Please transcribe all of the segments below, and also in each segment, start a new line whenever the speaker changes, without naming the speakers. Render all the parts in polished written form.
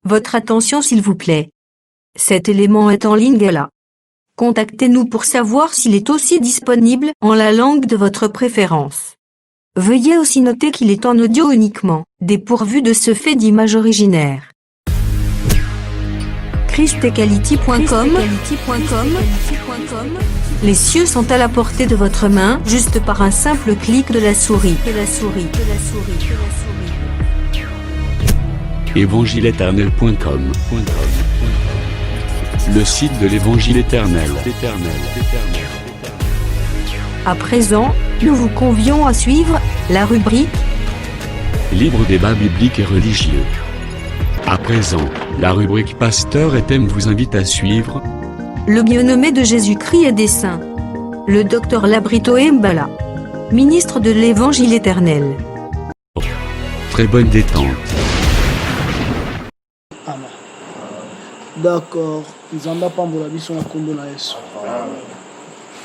Votre attention s'il vous plaît. Cet élément est en ligne là. Contactez-nous pour savoir s'il est aussi disponible en la langue de votre préférence. Veuillez aussi noter qu'il est en audio uniquement, dépourvu de ce fait d'image originaire. christequality.com. Les cieux sont à la portée de votre main, juste par un simple clic de la souris.
Évangileéternel.com, le site de l'Évangile éternel.
À présent, nous vous convions à suivre la rubrique
Libre débat biblique et religieux. À présent, la rubrique Pasteur et thème vous invite à suivre
Le bien-aimé de Jésus-Christ et des saints. Le docteur Labrito Mbala, ministre de l'Évangile éternel.
Très bonne détente.
Amen. D'accord. Nzamba pambola biso na kombo na Yesu.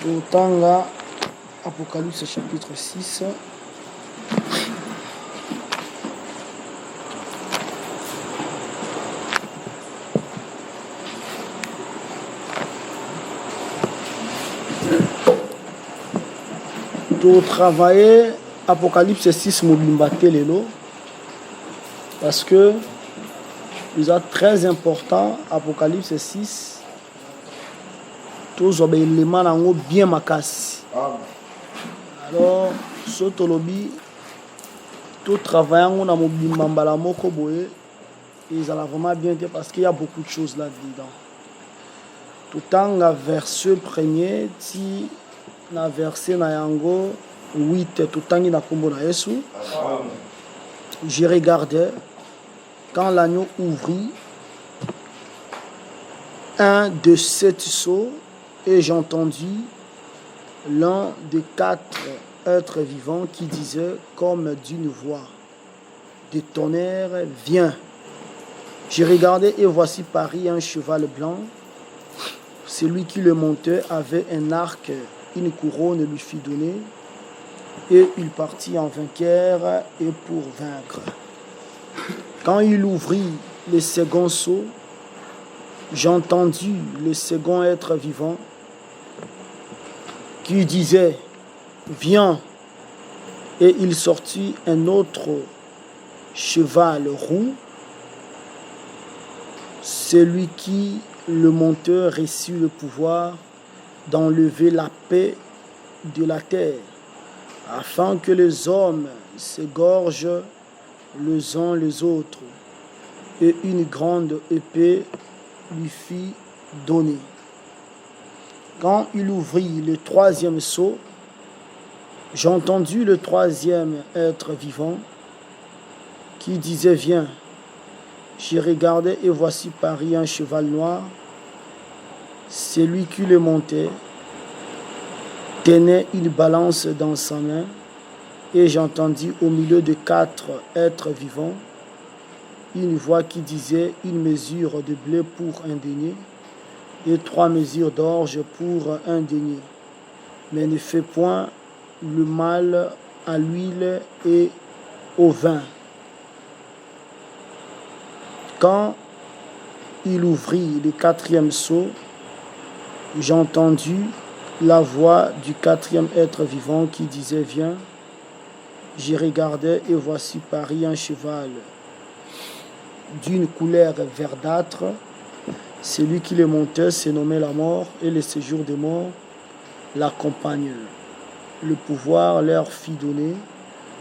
Totanga Apocalypse chapitre 6. To travailler Apocalypse 6 mobimbate lelo parce que c'est très important. Apocalypse 6 tous les éléments nango bien makasi. Alors sotolobi tout travaillant na mobimba mbala moko boye ils allaient vraiment bien parce qu'il y a beaucoup de choses là-dedans. Tout en verset premier ti na verset na yango 8 tout en na kombo na Yesu. Je regardais quand l'agneau ouvrit un de sept sceaux et j'entendis l'un des quatre êtres vivants qui disait comme d'une voix de tonnerre, viens. J'ai regardé et voici parut un cheval blanc. Celui qui le montait avait un arc, une couronne lui fut donnée et il partit en vainqueur et pour vaincre. Quand il ouvrit le second sceau, j'entendis le second être vivant qui disait, viens, et il sortit un autre cheval roux. Celui qui le montait reçut le pouvoir d'enlever la paix de la terre, afin que les hommes s'égorgent les uns les autres, et une grande épée lui fut donnée. Quand il ouvrit le troisième sceau, j'entendis le troisième être vivant qui disait, viens. J'ai regardé et voici parut un cheval noir. Celui qui le montait tenait une balance dans sa main. Et j'entendis au milieu de quatre êtres vivants une voix qui disait, une mesure de blé pour un denier et 3 mesures d'orge pour un denier. Mais ne fais point le mal à l'huile et au vin. Quand il ouvrit le quatrième sceau, j'entendis la voix du quatrième être vivant qui disait, viens. J'y regardais et voici parut un cheval d'une couleur verdâtre. Celui qui le montait se nommait la mort et le séjour des morts l'accompagne. Le pouvoir leur fut donné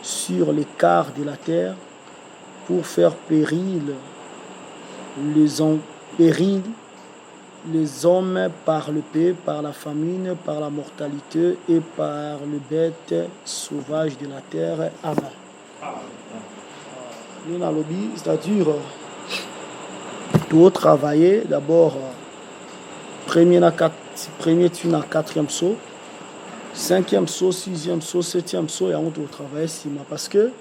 sur les quarts de la terre pour faire péril les hommes par le paix, par la famine, par la mortalité et par les bêtes sauvages de la terre. Amen. Nous dans le lobby, c'est-à-dire tout travailler d'abord premier tu na quatrième saut, cinquième saut, sixième saut, septième saut et on doit travailler sima parce que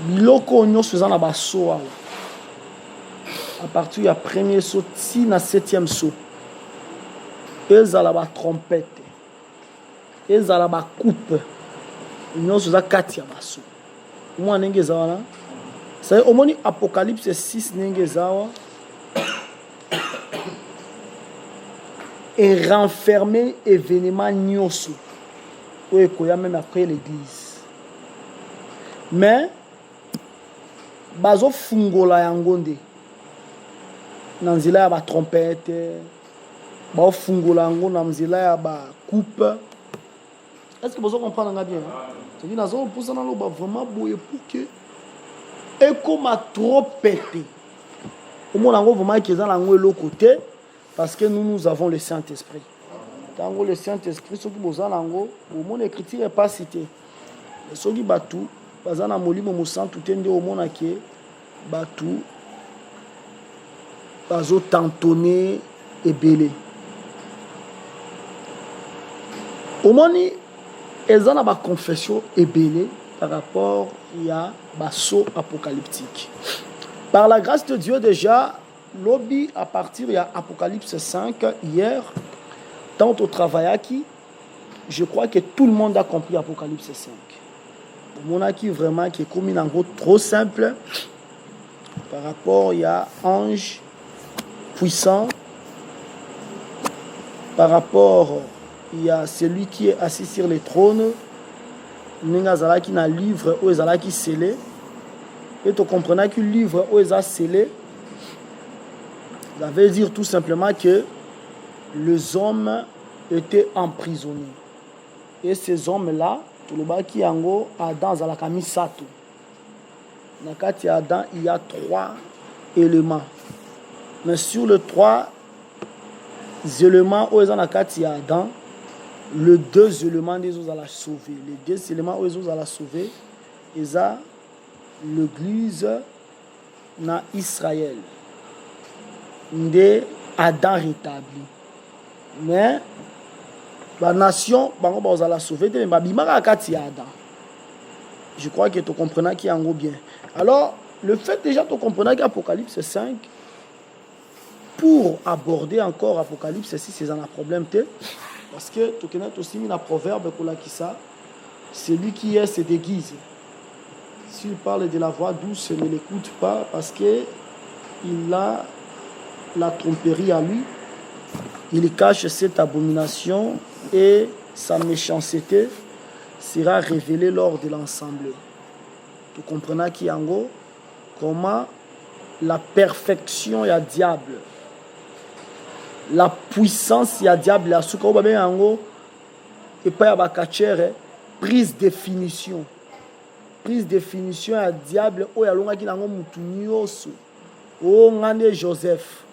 biloko nyonso faisant na baso à partir du premier saut si na septième saut ezala ba trompette ezala ba coupe nyonso za kati ya baso moi ndenge ezala C'est au moins Apocalypse 6 Nengezawa et renfermer événement nyoso ou ekoya même après l'église. Mais bazo fungola yango nde na nzela ya ba trompette ba fungola yango na nzela ya ba coupe. Est-ce que vous comprenez bien? C'est-à-dire nazo posa na loba vraiment boye pour que et comme a trop pété. Au moins nango vraiment que za nango le côté parce que nous avons le Saint-Esprit. Tango le Saint-Esprit soki boza nango au moins l'écriture est pas cité. Soki batu bazana molimo mosantu tende au monde ke batu bazo tantonner ebele. Au moins ezana ba confession ebele par rapport à basso apocalyptique. Par la grâce de Dieu déjà lobby à partir de Apocalypse 5 hier tant au travail qui je crois que tout le monde a compris Apocalypse 5. Mon acquis vraiment qui est commis en gros trop simple par rapport il y a ange puissant par rapport il y a celui qui est assis sur le trône n'engazala qui n'a livre ou ezala qui scellé et tu comprenez que le livre ou ezala scellé ça veut dire tout simplement que les hommes étaient emprisonnés et ces hommes là tout le bas qui ango Adam zalaka misato nakati Adam il y a 3 éléments mais sur les 3 éléments où ils ont nakati Adam les 2 éléments des autres à la sauver les 2 éléments où ils ont à la sauver ils ont l'église na Israël de Adam rétabli mais la nation bango ba la sauver de babimaka kati Adam. Je crois que tu comprends qui en gros bien. Alors le fait déjà tu comprends qu'Apocalypse 5 pour aborder encore Apocalypse 6 c'est un problème parce que tu connais aussi un proverbe pour la qui ça celui qui est se déguise. S'il parle de la voix douce ne l'écoute pas parce que il a la tromperie à lui. Il cache cette abomination et sa méchanceté sera révélée lors de l'ensemble. Tu comprends qui en gros comment la perfection est diable, la puissance est diable, la souka bien en gros et pas à bakachere prise définition à diable o ya longa ki nango mutu nyoso o ngane Joseph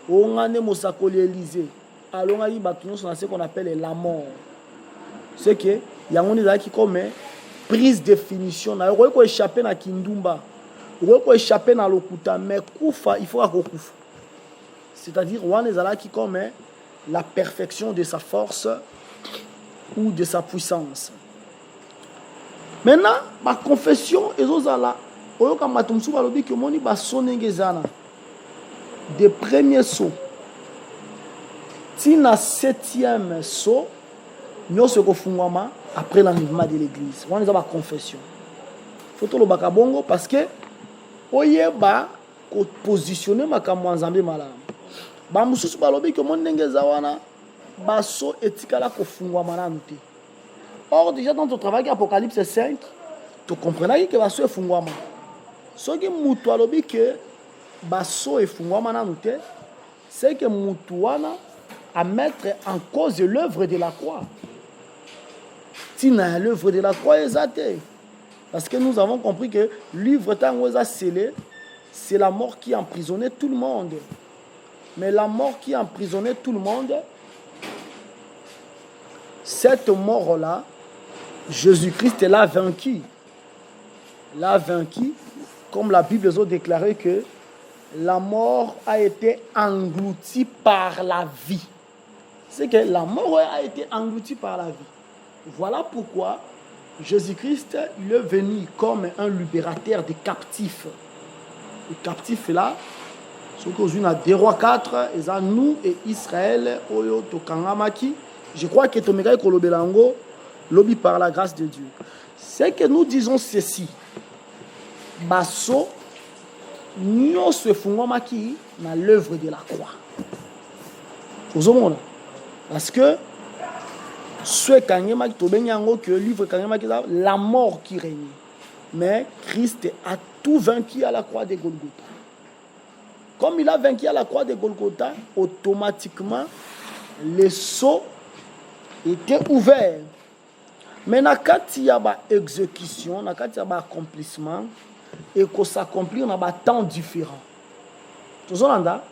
o ngane Mosakoli Élisée alonga yi batu nyoso na ce qu'on appelle la mort. C'est que yango ni qui comme prise définition na ko échapper na kindumba ko échapper na lokuta mais kufa il faut akufa. C'est-à-dire wana ezala qui comme la perfection de sa force ou de sa puissance. Maintenant, ma confession est aux ala. Oyoka matumsu balobi que moni ba sonengezana. Des premiers sauts. Tina 7e saut, nous se confungama après l'enlèvement de l'église. On est à ma confession. Faut tout le bakabongo parce que oyeba ko positionner makambo nzambe malamu. Ba mususu balobi que mon nengezawana ba saut etikala ko fungama na nte. Or, déjà dans ton travail Apocalypse 5, tu comprends que baso est fungwama. Ce qui mutu alobi que baso est fungwama na nute, c'est que mutuana à mettre en cause l'œuvre de la croix. Tina l'œuvre de la croix est athée. Parce que nous avons compris que l'livre tango est scellé, c'est la mort qui emprisonnait tout le monde. Mais la mort qui emprisonnait tout le monde, cette mort-là, Jésus-Christ l'a vaincu. L'a vaincu, comme la Bible a déclaré que la mort a été engloutie par la vie. C'est que la mort a été engloutie par la vie. Voilà pourquoi Jésus-Christ il est venu comme un libérateur des captifs. Les captifs là, ce qu'on a des rois 4, et ça nous et Israël, Oyo Tokangamaki. Je crois que Tomega Kolobelango, lobby par la grâce de Dieu. C'est que nous disons ceci. Basso nous se fondons dans l'œuvre de la croix. Vous avez parce que ce que livre la mort qui règne. Mais Christ a tout vaincu à la croix de Golgotha. Comme il a vaincu à la croix de Golgotha, automatiquement, les sceaux étaient ouverts. Mais quand il y a une exécution, quand il y a un accomplissement, et que s'accomplit dans un temps différent. Tout ça,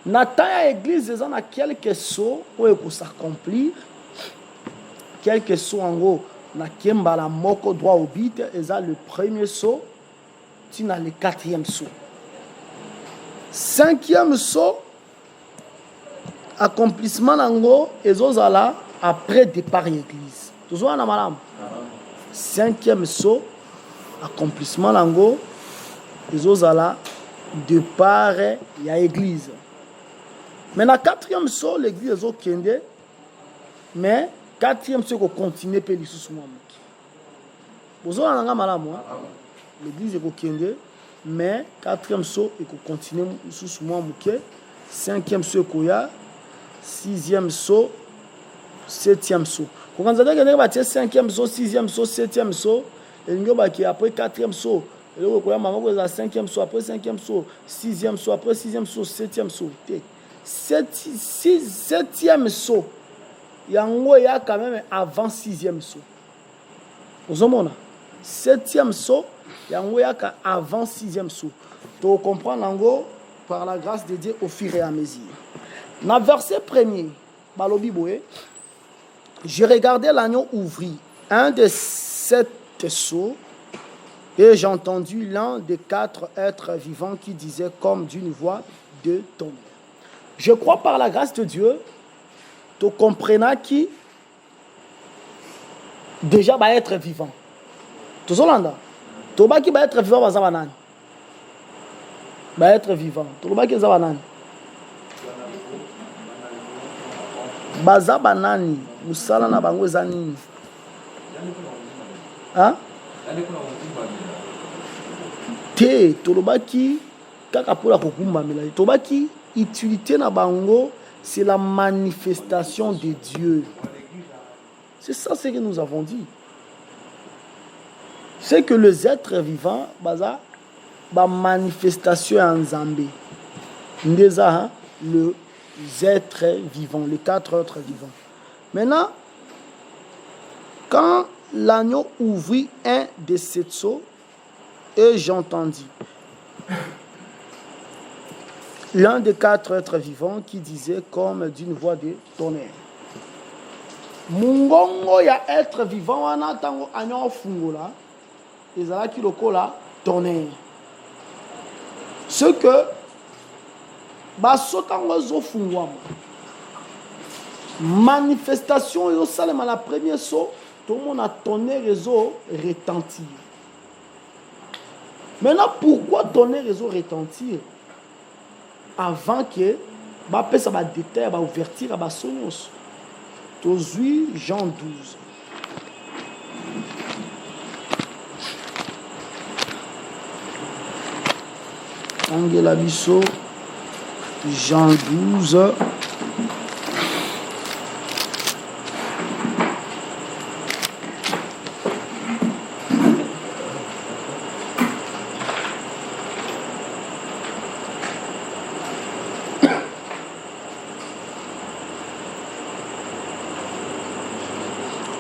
dans l'église, il y a quelques sceaux pour s'accomplir. Quelques sceaux en gros, na kembala moko droit au bit, et ça le premier saut, tu as le quatrième saut. Cinquième saut, accomplissement en gros, et ça là après départ l'église. Tout ça, madame. Cinquième saut, accomplissement en gros, et ça là départ il y a l'église. Mais dans le quatrième saut, l'église est au Kende, mais quatrième saut qu'on continue à les sous moi. Vous avez un malade moi. L'église est au Kende, mais quatrième saut et qu'on continue sous moi. Cinquième saut qu'on a, sixième saut, septième saut. Quand on a dit cinquième saut, sixième saut, septième saut, et après quatrième saut. Et là, on a cinquième saut, après cinquième saut, sixième saut, après sixième saut, septième saut. Septième saut, il y a quand même avant sixième saut. Vous comprenez? Septième saut, il y a avant sixième saut. Tu comprends par la grâce de Dieu au fur et à mesure. Dans le verset premier, je regardais l'agneau ouvrir un de sept sceaux. Et j'ai entendu l'un des quatre êtres vivants qui disait comme d'une voix de tonnerre. Je crois par la grâce de Dieu, tu comprends qui déjà va être vivant. Tout ça là, tu vas qui va être vivant va être vivant. Tu vas qui va être baza banani musala na bango ezani. Hein? Te tolobaki kaka pour la kokumba mela tobaki utilité na bango c'est la manifestation de Dieu. C'est ça ce que nous avons dit. C'est que les êtres vivants baza ba manifestation en Zambé. Ndeza le êtres vivants, les quatre êtres vivants. Maintenant quand l'agneau ouvrit un de ces sceaux et j'entendis l'un des quatre êtres vivants qui disait comme d'une voix de tonnerre. Mungongo ya être vivant wana tango agneau fungola ezala ki lokola tonnerre. Ce que basotango zo fungwama manifestation yo salema la première saut. Tout le monde a tonnerre réseau retentir. Maintenant, pourquoi tonnerre réseau retentir avant que ça va déterre, va ouvertir, va sonner. Tozui Jean 12. Angela Bisso, Jean 12.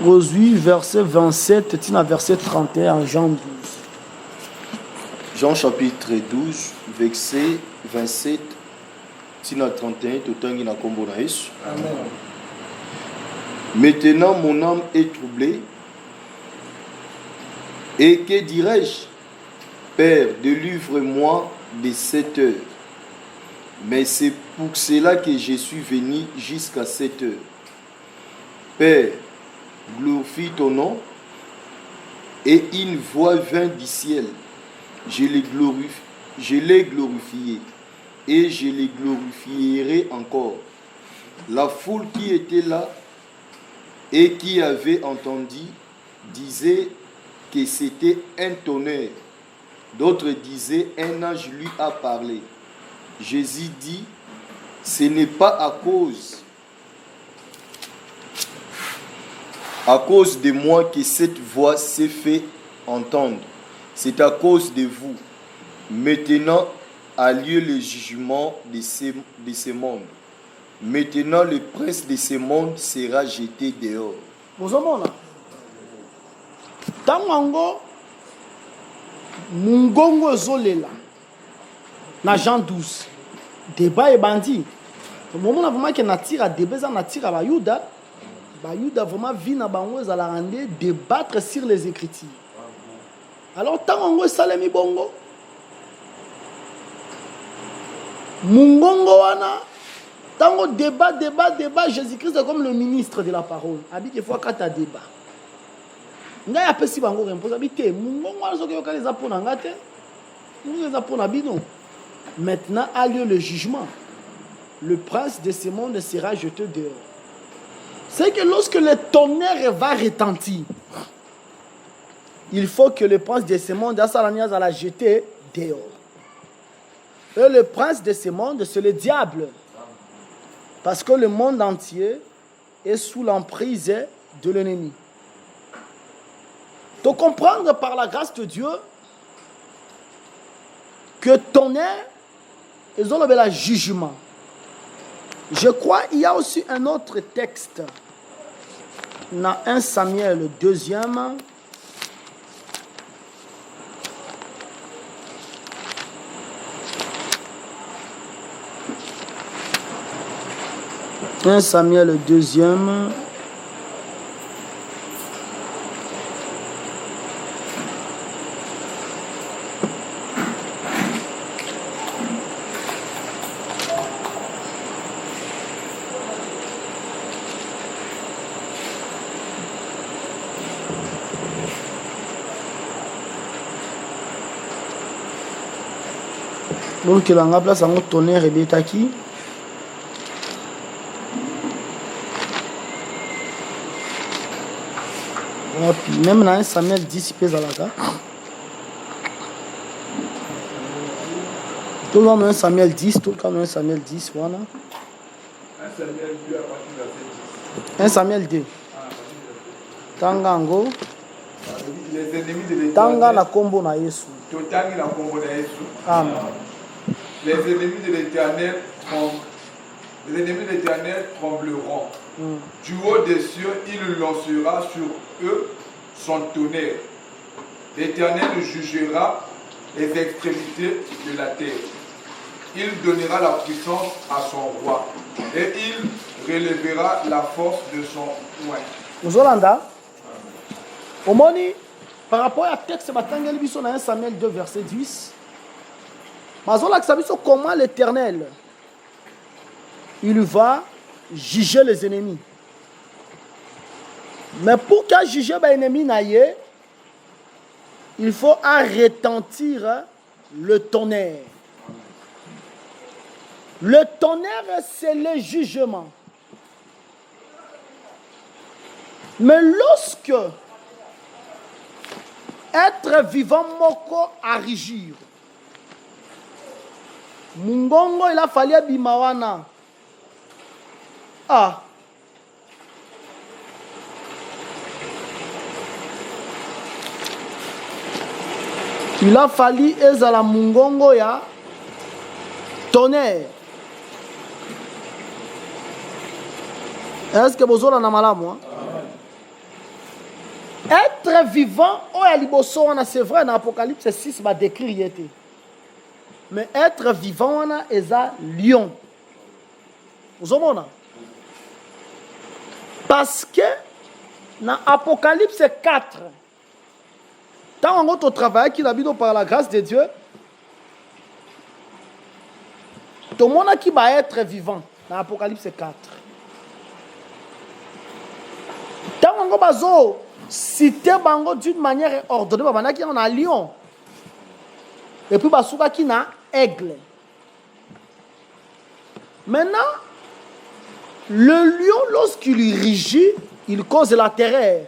Josué, verset 27, verset 31, Jean 12.
Jean chapitre 12, verset 27, 31, Totangi na kombo na Yesu.
Amen.
Maintenant mon âme est troublée. Et que dirais-je? Père, délivre-moi de cette heure. Mais c'est pour cela que je suis venu jusqu'à cette heure. Père, glorifie ton nom. Et une voix vint du ciel. Je l'ai glorifié. Et je les glorifierai encore. La foule qui était là et qui avait entendu disait que c'était un tonnerre. D'autres disaient, un ange lui a parlé. Jésus dit, ce n'est pas à cause de moi que cette voix s'est fait entendre. C'est à cause de vous. Maintenant a lieu le jugement de ce monde. Maintenant le prince de ce monde sera jeté dehors.
Vous avez Tango Mungongo Zolela na Jean 12 débat et bandit. Au moment où vraiment que natira débat ça natira Bayuda vraiment vit na bango za la rendre débattre sur les écritures. Alors tango salemi bongo Mungongo wana tango débat Jésus-Christ est comme le ministre de la parole. Abi que fois quand tu débat ngai apesi bango remposa bité mungongo azo ke yokali za pona ngate mungongo za pona bino. Maintenant a lieu le jugement. Le prince de ce monde sera jeté dehors. C'est que lorsque le tonnerre va retentir, il faut que le prince de ce monde a la jeter dehors. Et le prince de ce monde, c'est le diable. Parce que le monde entier est sous l'emprise de l'ennemi. De comprendre par la grâce de Dieu que tonnerre est le jugement. Je crois qu'il y a aussi un autre texte dans 1 Samuel 2e. « 1 Samuel 2e. Donc, il y a une place à un tonnerre et bétaki. Même dans 1 Samuel 10, il pèse à la gare. Tout le monde dans 1 Samuel 10, tout le monde dans 1 Samuel 10, voilà. 1 Samuel 2. Tangango.
Les ennemis de l'Éternel.
Tanga na kombo na Yesu.
Totangi na kombo na Yesu.
Amen.
Les ennemis de l'Éternel trembleront. Du haut des cieux, il lancera sur eux son tonnerre. L'Éternel jugera les extrémités de la terre. Il donnera la puissance à son roi et il relèvera la force de son oint.
Ozolanda, omoni par rapport à texte batangeli biso na 1 Samuel 2 verset 10. Mazolakisa biso comment l'Éternel il va juger les ennemis. Mais pour qu'il juge les ennemis, il faut retentir le tonnerre. Le tonnerre, c'est le jugement. Mais lorsque être vivant moko à régir, Mungongo il a fallu bimawana. Ah. Il a fallu ezala mungongo ya tonnerre. Est-ce que vous avez un malamu? Être vivant, c'est vrai dans Apocalypse 6, va décrire. Mais être vivant, c'est un lion. Vous avez parce que dans Apocalypse 4, tant on travaille qui habite par la grâce de Dieu, tout le monde qui va être vivant dans Apocalypse 4. Tant on va citer d'une manière ordonnée, on a qui a lion. Et puis on qui a aigle. Maintenant, le lion, lorsqu'il rugit, il cause la terreur.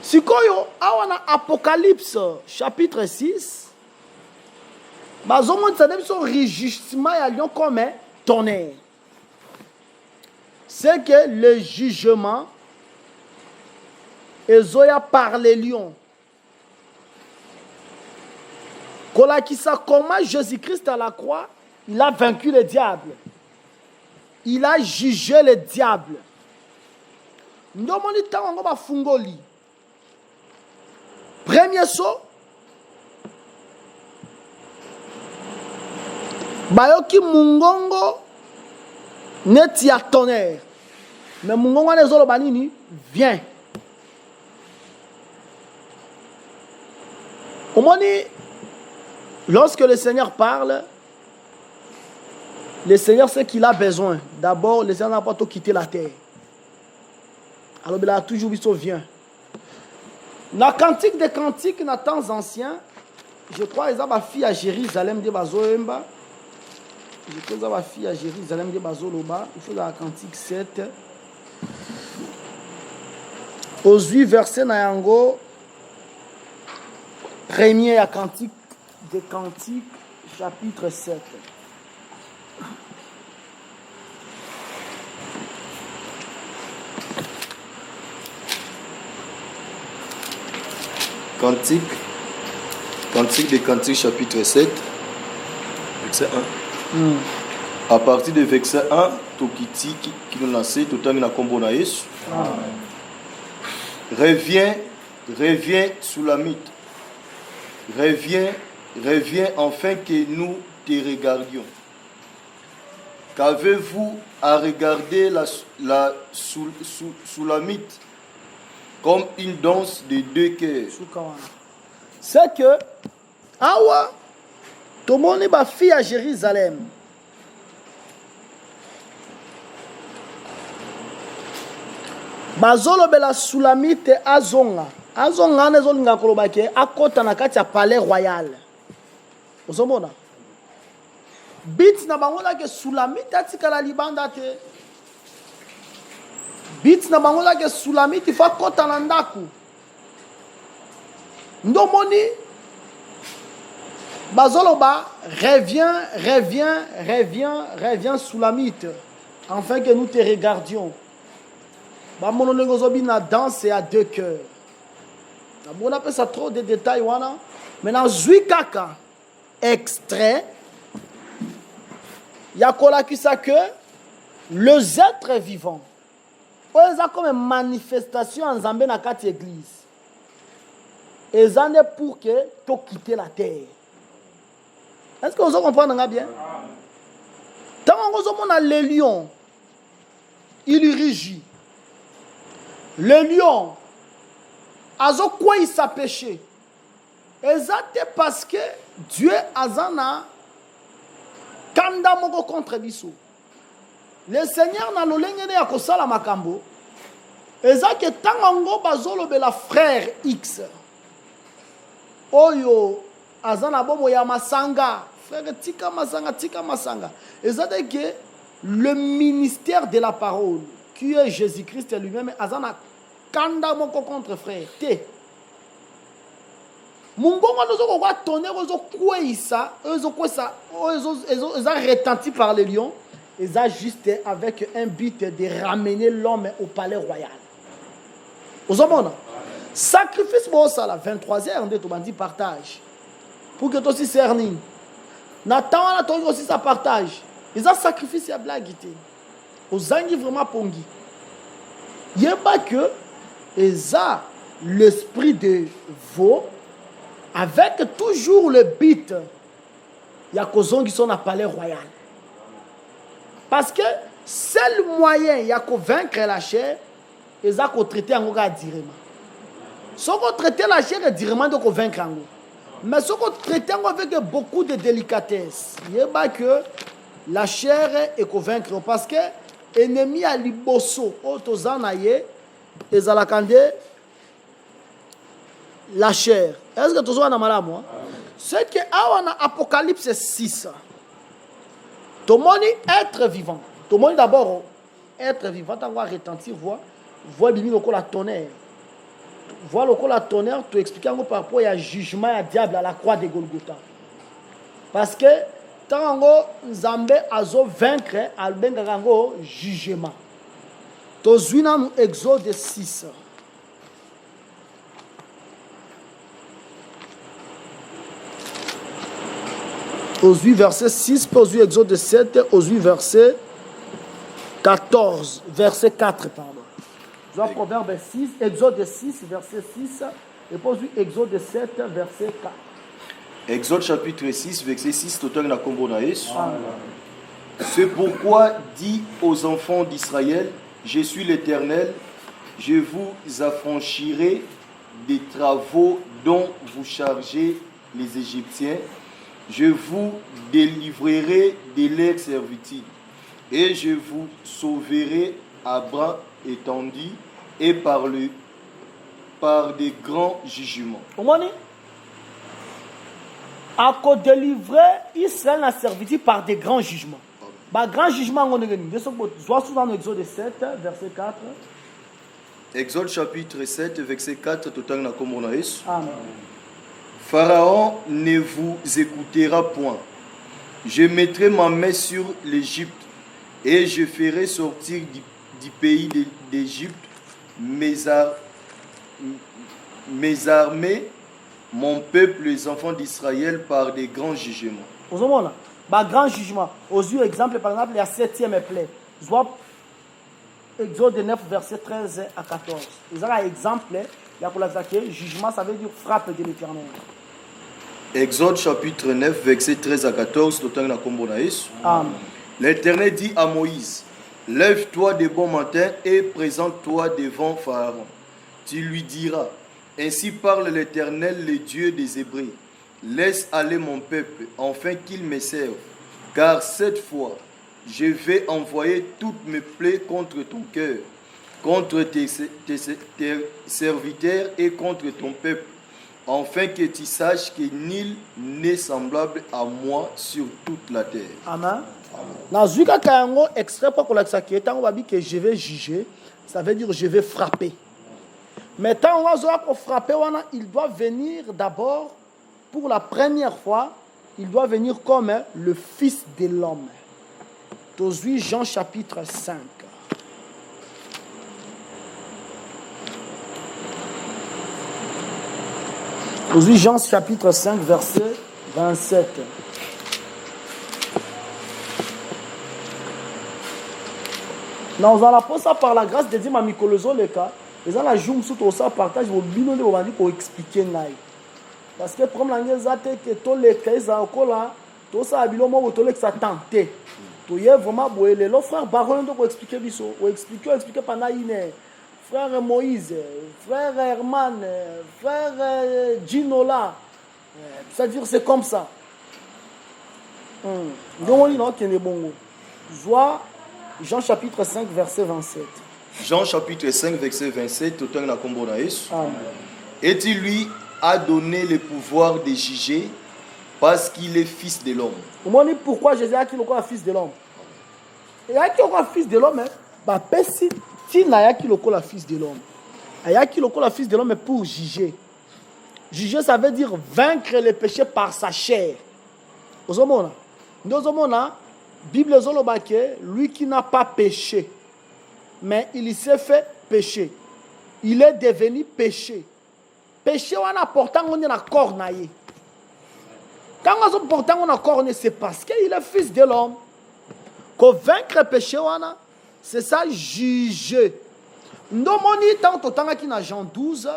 Sikoyo, awana Apocalypse, chapitre 6. Bazomon sadem son rugissement ya lion comme un tonnerre. C'est que le jugement ezoya par les lions. Kolakisa comment Jésus-Christ à la croix, il a vaincu le diable. Il a jugé le diable. Ndomoni tango ba fungoli. Premier saut. Bayoki mungongo neti ya tonnerre. Mais mungongo ne zolo banini viens. Omoni, lorsque le Seigneur parle, le Seigneur sait qu'il a besoin. D'abord, le Seigneur n'a pas tout quitté la terre. Alors il a toujours dit son vient. Dans le cantique des cantiques, dans les temps anciens, je crois qu'ils ont ma fille à Jérusalem de Bazoemba. Je crois qu'ils ont ma fille à Jérusalem de Bazoloba. Il faut dans le cantique 7. Aux 8 versets Nayango, premier à cantique des cantiques, chapitre 7.
Cantique des Cantiques, chapitre 7, verset 1. À partir de verset 1, Tokiti qui nous lance, tout le temps na kombo na Yesu. Reviens sous la mythe. Reviens enfin que nous te regardions. Qu'avez-vous à regarder sous la mythe comme une danse de deux cœurs?
C'est que, awa, tout le monde est fille à Jérusalem. Bazolo bela Sulamite azonga. Azonga nezo linga kolobake akota na kati ya palais royal. Ozomona. Bit na bango la ke Sulamite atikala libanda te. Bit na bango la ke Sulamite fa kota na ndaku. Ndomoni bazolo ba reviens Sulamite afin que nous te regardions. La danse à deux cœurs. On appelle ça trop de détails. Maintenant, Zuikaka, extrait, il y a que les êtres vivants, ils ont comme une manifestation en Zambé dans quatre églises. Ils ont pour que tu quittes la terre. Est-ce que vous comprenez bien? Tant que vous les lions, il rugit. Le lion, azo quoi il s'est péché. Exactement parce que Dieu azana kanda moko contre biso. Le Seigneur na lolenge ne yakosala makambo. Ezake tango bazolo be la frère X. Oyo azana bomo ya masanga, frère tika masanga. Ezake que le ministère de la parole qui est Jésus-Christ lui-même, azana kanda moko contre frère. Te. Mungonga nozo kwa tonnerre ozo kwesa, ozo retenti par les lions, ils ont juste avec un but de ramener l'homme au palais royal. Ozomona. Sacrifice bon ça la 23h on tout dit partage. Pour que toi aussi cerni. Nathan na toi aussi ça partage. Ils ont sacrifice à blagité. Ozangi vraiment pongi. Il n'y a pas que l'esprit de veau avec toujours le but. Il y a des gens qui sont dans le palais royal. Parce que seul moyen il y a qu'on vaincre la chair, ils ont traité en directement. Si on traite la chair directement, donc on vaincre. Mais si on traite avec beaucoup de délicatesse, il n'y a pas que la chair est convaincre parce que ennemi à liboso otozanaye ezalakande la chair. Est-ce que tu as malamu? C'est que awana Apocalypse 6. Tout le monde être vivant. Tout le monde d'abord être vivant, on va retentir voix bimi loko la tonnerre. voilà que la tonnerre, tu expliques par rapport à jugement et à diable à la croix de Golgotha. Parce que tant que Zambé a vaincre, il a jugement. Tu as Exode 6. Aujourd'hui, verset 6, aujourd'hui, Exode 7, aujourd'hui, verset 14, verset 4, pardon. Proverbe 6, Exode 6, verset 6, et puis Exode 7, verset 4.
Exode chapitre 6, verset 6, total na kombo na Yesu. C'est pourquoi dis aux enfants d'Israël, je suis l'Éternel, je vous affranchirai des travaux dont vous chargez les Égyptiens, je vous délivrerai de leur servitude, et je vous sauverai à bras étendus et par des grands jugements.
À délivrer Israël la servitude par des grands jugements. Bah, grand jugement, on est soit dans Exode 7, verset 4.
Exode chapitre 7, verset 4, total na kombo na Yesu.
Amen.
Pharaon ne vous écoutera point. Je mettrai ma main sur l'Égypte et je ferai sortir du pays d'Égypte mes armées, mon peuple, les enfants d'Israël, par des grands jugements.
Vous voyez, bah, grand jugement. Aux yeux, exemple, par exemple, il y a 7e plaie. Soit Exode 9, verset 13 à 14. Ils ont un exemple, il y a pour l'exacter, jugement, ça veut dire frappe de l'Éternel.
Exode chapitre 9, verset 13 à 14, total na kombo na Yesu.
Amen.
L'Éternel dit à Moïse, lève-toi de bon matin et présente-toi devant Pharaon. Tu lui diras, ainsi parle l'Éternel, le Dieu des Hébreux. Laisse aller mon peuple, afin qu'il me serve. Car cette fois, je vais envoyer toutes mes plaies contre ton cœur, contre tes serviteurs et contre ton peuple, afin que tu saches que nul n'est semblable à moi sur toute la terre.
Amen. Nazuka Kayango, extrait pour la que je vais juger, ça veut dire je vais frapper. Mais tant qu'on frapper, il doit venir d'abord, pour la première fois, il doit venir comme le Fils de l'homme. Aujourd'hui, Jean chapitre 5. Aujourd'hui, Jean chapitre 5, verset 27. Nous allons ça par la grâce de Dieu, ma micolozo le cas. Les gens la jouent sous ça partage au bino de Wandi pour expliquer naï. Parce que comme l'année zate que tous les cas ça okola, tout ça abilo mo tole que ça tenté. To y vraiment boele le frère Baron de pour expliquer biso, ou expliquer pendant une frère Moïse, frère Herman, frère Ginola. C'est-à-dire c'est comme ça. Donc on dit non qui est bon. Joie Jean chapitre 5 verset 27.
Jean chapitre 5 verset 27, total na kombo na Yesu.
Amen.
Et il lui a donné le pouvoir de juger parce qu'il est fils de l'homme.
Vous dit pourquoi Jésus a dit qu'il est fils de l'homme. Et a qui est fils de l'homme, bah pesi ti na ya qui est fils de l'homme. A qui est fils de l'homme pour juger. Juger ça veut dire vaincre le péché par sa chair. Vous voyez, la Bible zolobake, lui qui n'a pas péché, mais il s'est fait péché. Il est devenu péché. Péché on a portant on est na corps naïe. Quand on a portant on a corps c'est parce qu'il est fils de l'homme. Qu'on vaincre le péché c'est ça juger. Ndomoni tant totanga qui na Jean 12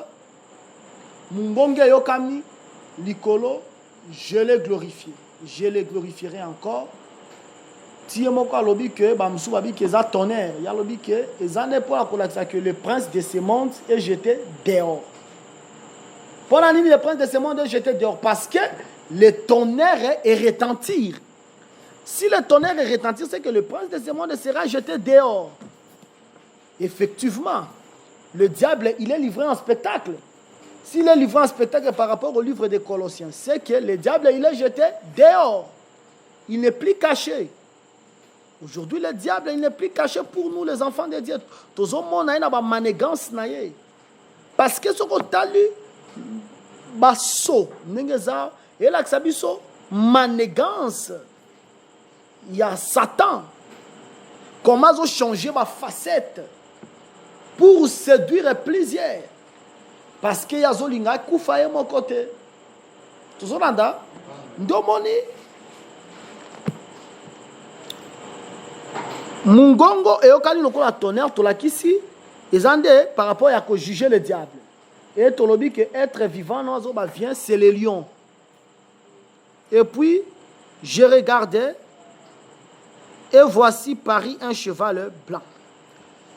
Mungonge yokami likolo je l'ai glorifié. Je les glorifierai encore. Si moko alobi que bamsu babi que za tonnerre, ya lobi que ezane pour la que le prince de ce monde est jeté dehors. Pour la nuit le prince de ce monde est jeté dehors parce que le tonnerre est retentir. Si le tonnerre est retentir, c'est que le prince de ce monde sera jeté dehors. Effectivement, le diable, il est livré en spectacle. S'il est livré en spectacle par rapport au livre des Colossiens, c'est que le diable, il est jeté dehors. Il n'est plus caché. Aujourd'hui, le diable, il n'est plus caché pour nous, les enfants de Dieu. Tout le monde a une manégance. Parce que ce qu'on t'a lu, basso, n'engeza, et là que ça biso, manégance, il y a Satan. Comment ils ont changé ma facette pour séduire et plaisir. Parce que y a zolinga koufaye mon côté. Tout ça là, ndomoni. Mungongo et okali lokola tonnerre tolakisi ezande par rapport à ko juger le diable. Et tolobi que être vivant non ba vient c'est les lions. Et puis je regardais et voici Paris un cheval blanc.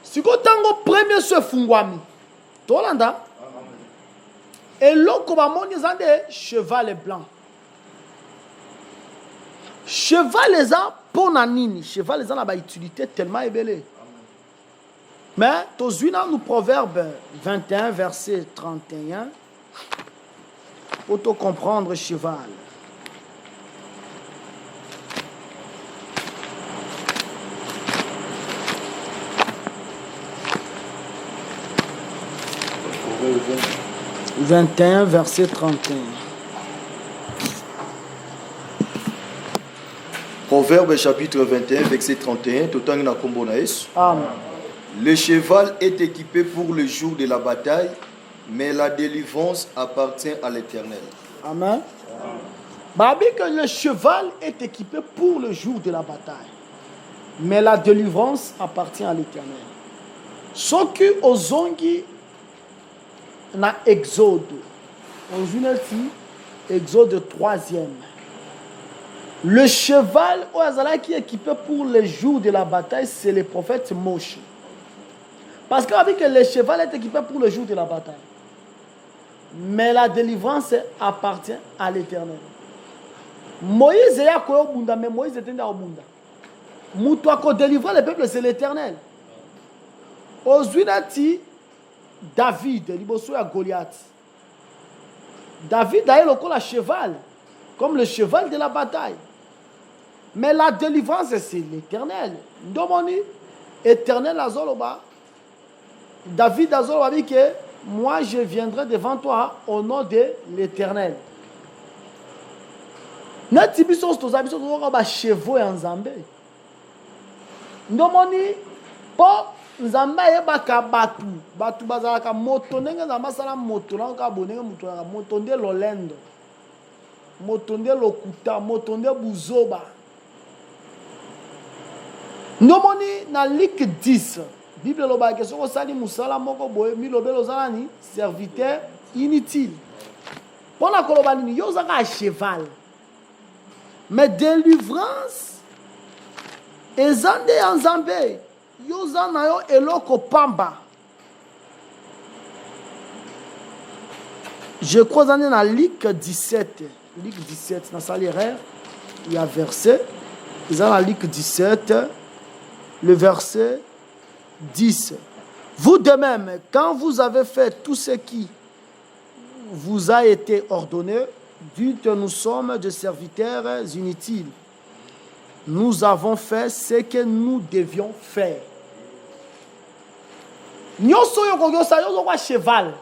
Si ko tango premier se fungwami. Tolanda. Et l'autre ba moni ezande cheval blanc. Cheval les a pour nanini, cheval les a la utilité tellement ébélée. Mais tozuna nous proverbe 21 verset 31 pour te comprendre cheval. « 21 verset 31.
Proverbe chapitre 21, verset 31, tout en
Amen.
Le cheval est équipé pour le jour de la bataille, mais la délivrance appartient à l'Éternel.
Amen. Babi que le cheval est équipé pour le jour de la bataille, mais la délivrance appartient à l'Éternel. Ce qui aux ongi na Exode, Exode 3e. Le cheval qui est équipé pour le jour de la bataille, c'est le prophète Moshe. Parce qu'avec le cheval est équipé pour le jour de la bataille. Mais la délivrance appartient à l'Éternel. Moïse est à Bunda, mais Moïse était à Bunda. Moutoua ko délivrer le peuple, c'est l'Éternel. Ozuinati David, liboso à Goliath. David a eu le cheval, comme le cheval de la bataille. Mais la délivrance, c'est l'Éternel. Domoni, Éternel Azoloba. David Azoloba dit que moi je viendrai devant toi au nom de l'Éternel. Nati biso tozabiso tozoka chevaux en Zambé. Domoni, po Nzamba yebaka batu bazalaka moto ndenge nzamba sala moto na ka bonenge moto nde lolendo. Moto nde lokuta, moto nde buzoba. Nomoni na Luc 10, Bible loba ke soko sali musala moko boye mi lobelo zalani serviteur inutile. Pona koloba nini yo zaka cheval. Mais délivrance ezande en Zambé. Yo zana yo eloko pamba. Je crois dans la Luc 17. Luc 17, dans sa l'erreur, il y a verset. Ils ont la Luc 17, le verset 10. Vous de même, quand vous avez fait tout ce qui vous a été ordonné, dites nous sommes des serviteurs inutiles. Nous avons fait ce que nous devions faire. Nous sommes cheval.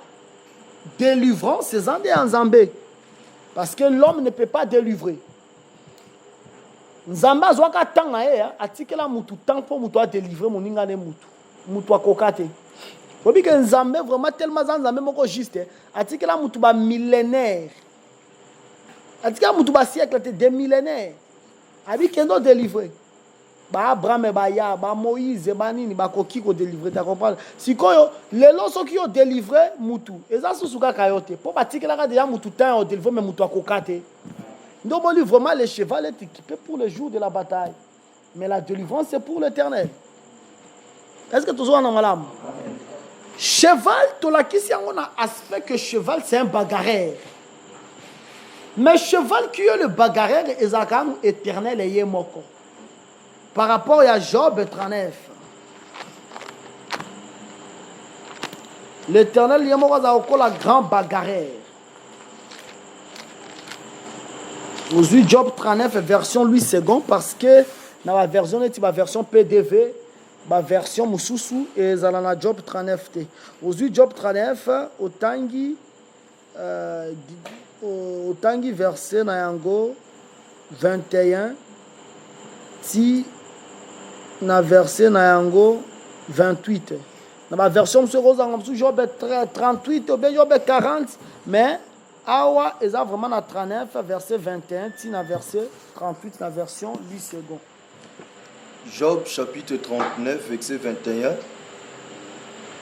Délivrance, c'est en Zambé. Parce que l'homme ne peut pas délivrer. Nzamba zwaka tanga atikela mutu tant pour mutu a délivrer mon ingane mutu a kokate. Obi que Nzambe vraiment tellement Nzambe moko juste atikela mutu ba millénaire. Atikela mutu ba siècle des millénaires. Abi kendo délivrer. Ba Abraham ba ya ba Moïse ba nini ba koki ko délivrer ta comprendre. Sikoyo lelo so ki o délivrer mutu. Eza susuka kayote. Po batikela ka déjà mutu tant o délivrer mais mutu a kokate. Donc, vraiment, le cheval est équipé pour le jour de la bataille. Mais la délivrance, c'est pour l'Éternel. Est-ce que tout ça est malade? Cheval, tout la question, on a aspect que cheval, c'est un bagarreur. Mais cheval qui est le bagarreur, est éternel et yémoko. Par rapport à Job 39. L'Éternel yémoko, c'est encore la grande bagarreur. Aujourd'hui, Job 39, version 8 secondes, parce que dans la version, la version PDV, ba version mususu ezala na Job 39 te. Ozui Job 39 otangi verset na yango 21 ti na verset na yango 28. Na ba version mususu kozanga mususu Job 38 ou bien Job 40, mais awa eza vraiment na 39 verset 21 ti na verset 38 na version 10 secondes.
Job chapitre 39 verset 21.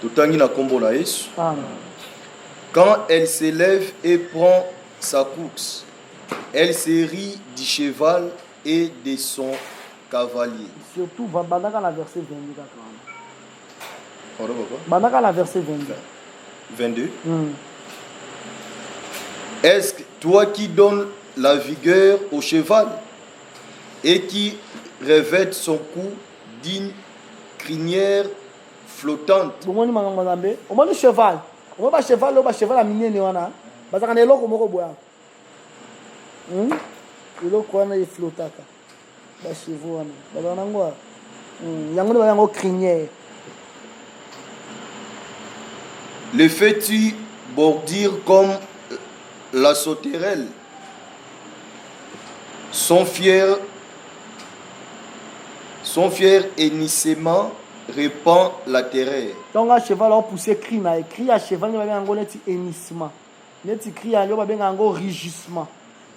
Totangi na kombo na Yesu. Quand elle s'élève et prend sa course, elle se rit du cheval et de son cavalier.
Surtout bandaka la verset 22. Bandaka la verset 22.
22. Est-ce que toi qui donnes la vigueur au cheval et qui revêt son cou d'une crinière flottante?
Bomoni mangambo zambe. Omoni cheval. Omo ba cheval ba cheval a minene wana. Bazaka na eloko moko boya. Eloko wana e flottaka. Ba cheval wana. Bazaka nango. Yango ba yango crinière.
Le fais-tu bordir comme la sauterelle? Son fier hennissement répand la terreur.
Donc un cheval a poussé cri na cri à cheval ne va bien ngo neti hennissement. Neti cri à ba bien ngo rugissement.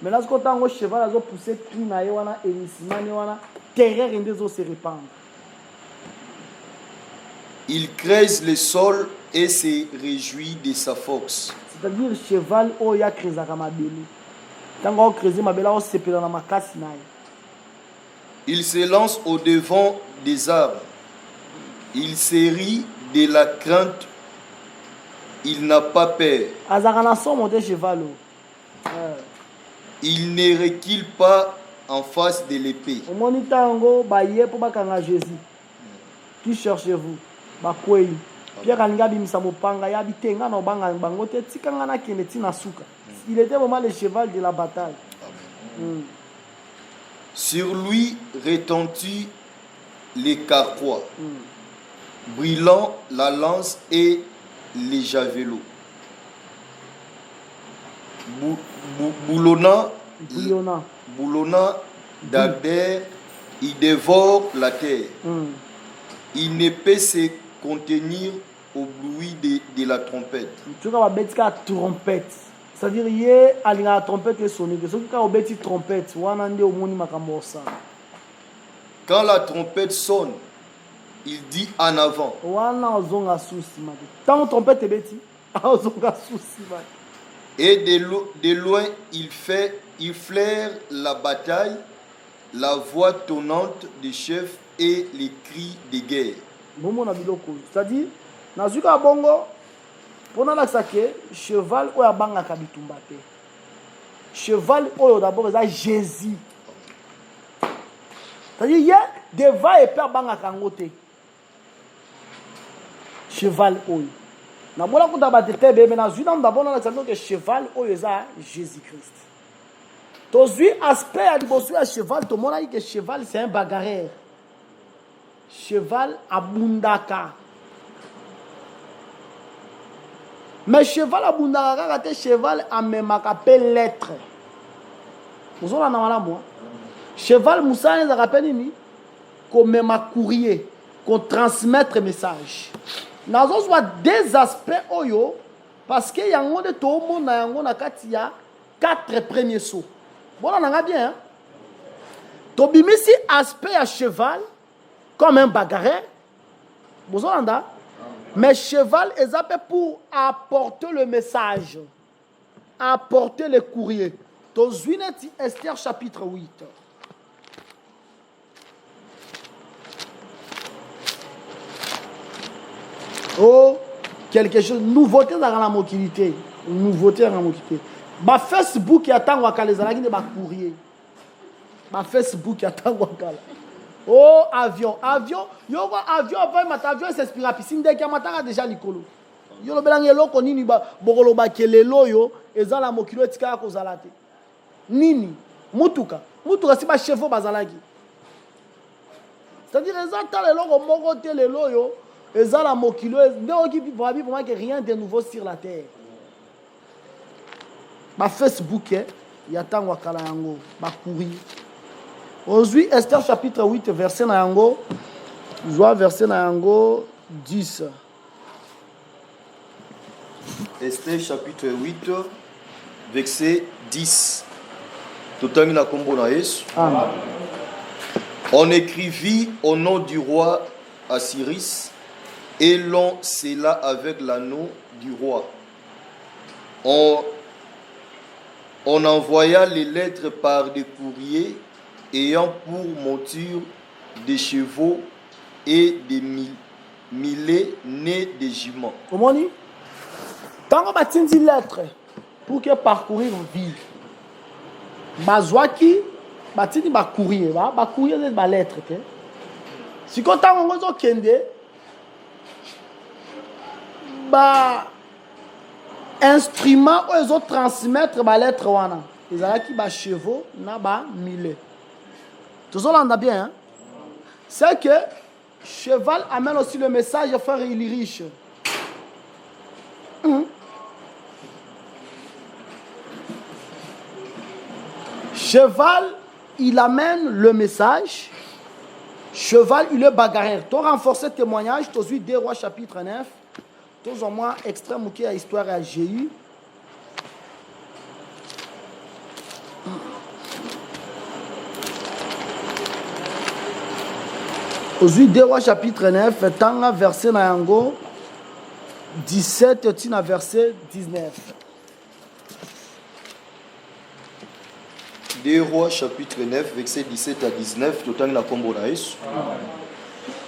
Mais là ce qu'on tango cheval a poussé cri na yo wana hennissement ne wana terreur indezo se répandre.
Il creuse le sol et se réjouit de sa force.
C'est-à-dire cheval o ya crezaka mabele. Tango creuser mabela o sepela na makasi na.
Il se lance au devant des arbres. Il se rit de la crainte. Il n'a pas peur. Il ne recule pas en face de l'épée.
Qui cherchez-vous? Il était vraiment le cheval de la bataille.
Sur lui retentit les carquois, brûlant la lance et les javelots. Boulonnant d'ardeur, il dévore la terre. Il ne peut se contenir au bruit de la trompette.
C'est-à-dire, il y a la trompette qui sonne.
Quand la trompette sonne, il dit en avant. Et de loin, il flaire la bataille, la voix tonnante des chefs et les cris de guerre.
C'est-à-dire, on a la cheval ou abanga kabitumbate. Cheval ou d'abord c'est Jésus. C'est-à-dire il y a des va et père banga kangote. Cheval ou. Na bola ko dabate tebe na zuina d'abord na la que cheval ou eza Jésus-Christ. Tozui aspect à dibosu à cheval to mona que cheval c'est un bagarreur. Cheval abundaka. Mais cheval abundaka kate cheval amemaka pe lettre. Vous on en a moi. Cheval Moussa les rappelle ni comme ma courrier, qu'on transmettre message. Nazo soit des aspects oyo parce que yango de tout monde na yango na katia 4 premiers sauts. Bon on en a bien hein. Tobimisi aspect à cheval comme un bagarreur. Vous on en a. Mais cheval est appelé pour apporter le message, apporter le courrier. Dans Esther chapitre 8. Oh, quelque chose, nouveauté dans la mobilité. Nouveauté dans la mobilité. Ma Facebook attend wakalezalaki ne ba courrier. Ma Facebook attend wakala. Oh, avion. Yo avion va mata avion s'inspire piscine dès qu'il mata déjà likolo. Yo lo belange loko nini ba bokolo ba kelelo yo ezala mokilo etika ko zalate. Nini? Mutuka si ba chevaux bazalaki. C'est-à-dire, ils ont les logo, mogote les loyo, ils ont la mokilo, ils ont vraiment que rien de nouveau sur la terre. Ma Facebook, il y a tant wakala yango, ma courir. Aujourd'hui, Esther chapitre 8, verset na yango, je vois verset na yango 10.
Esther chapitre 8, verset 10. Totangi na kombo na Yesu.
Amen.
On écrivit au nom du roi Assyris et l'on scella avec l'anneau du roi. On envoya les lettres par des courriers ayant pour monture des chevaux et des millets nés des juments.
Comment dit? Tant qu'on bâtit une lettre pour que parcourir une ville, bazwaki bâtit une courrier, courrier c'est une lettre. Si quand on a kende, instrument où ils ont transmettre la lettre wana, ils ont qui ba chevaux na ba millet. Tout ça on a bien. Hein? C'est que cheval amène aussi le message de faire il est riche. Cheval, il amène le message. Cheval, il est bagarreur. Tu as renforcé le témoignage. Tu as vu 2 Rois chapitre 9. Tu as au moins extrême qui a histoire à Jéhu. Aujourd'hui, 2 Rois chapitre 9, tant verset na yango 17, tina verset 19.
2 Rois chapitre 9, verset 17 à 19. Totangi na kombo na Yesu.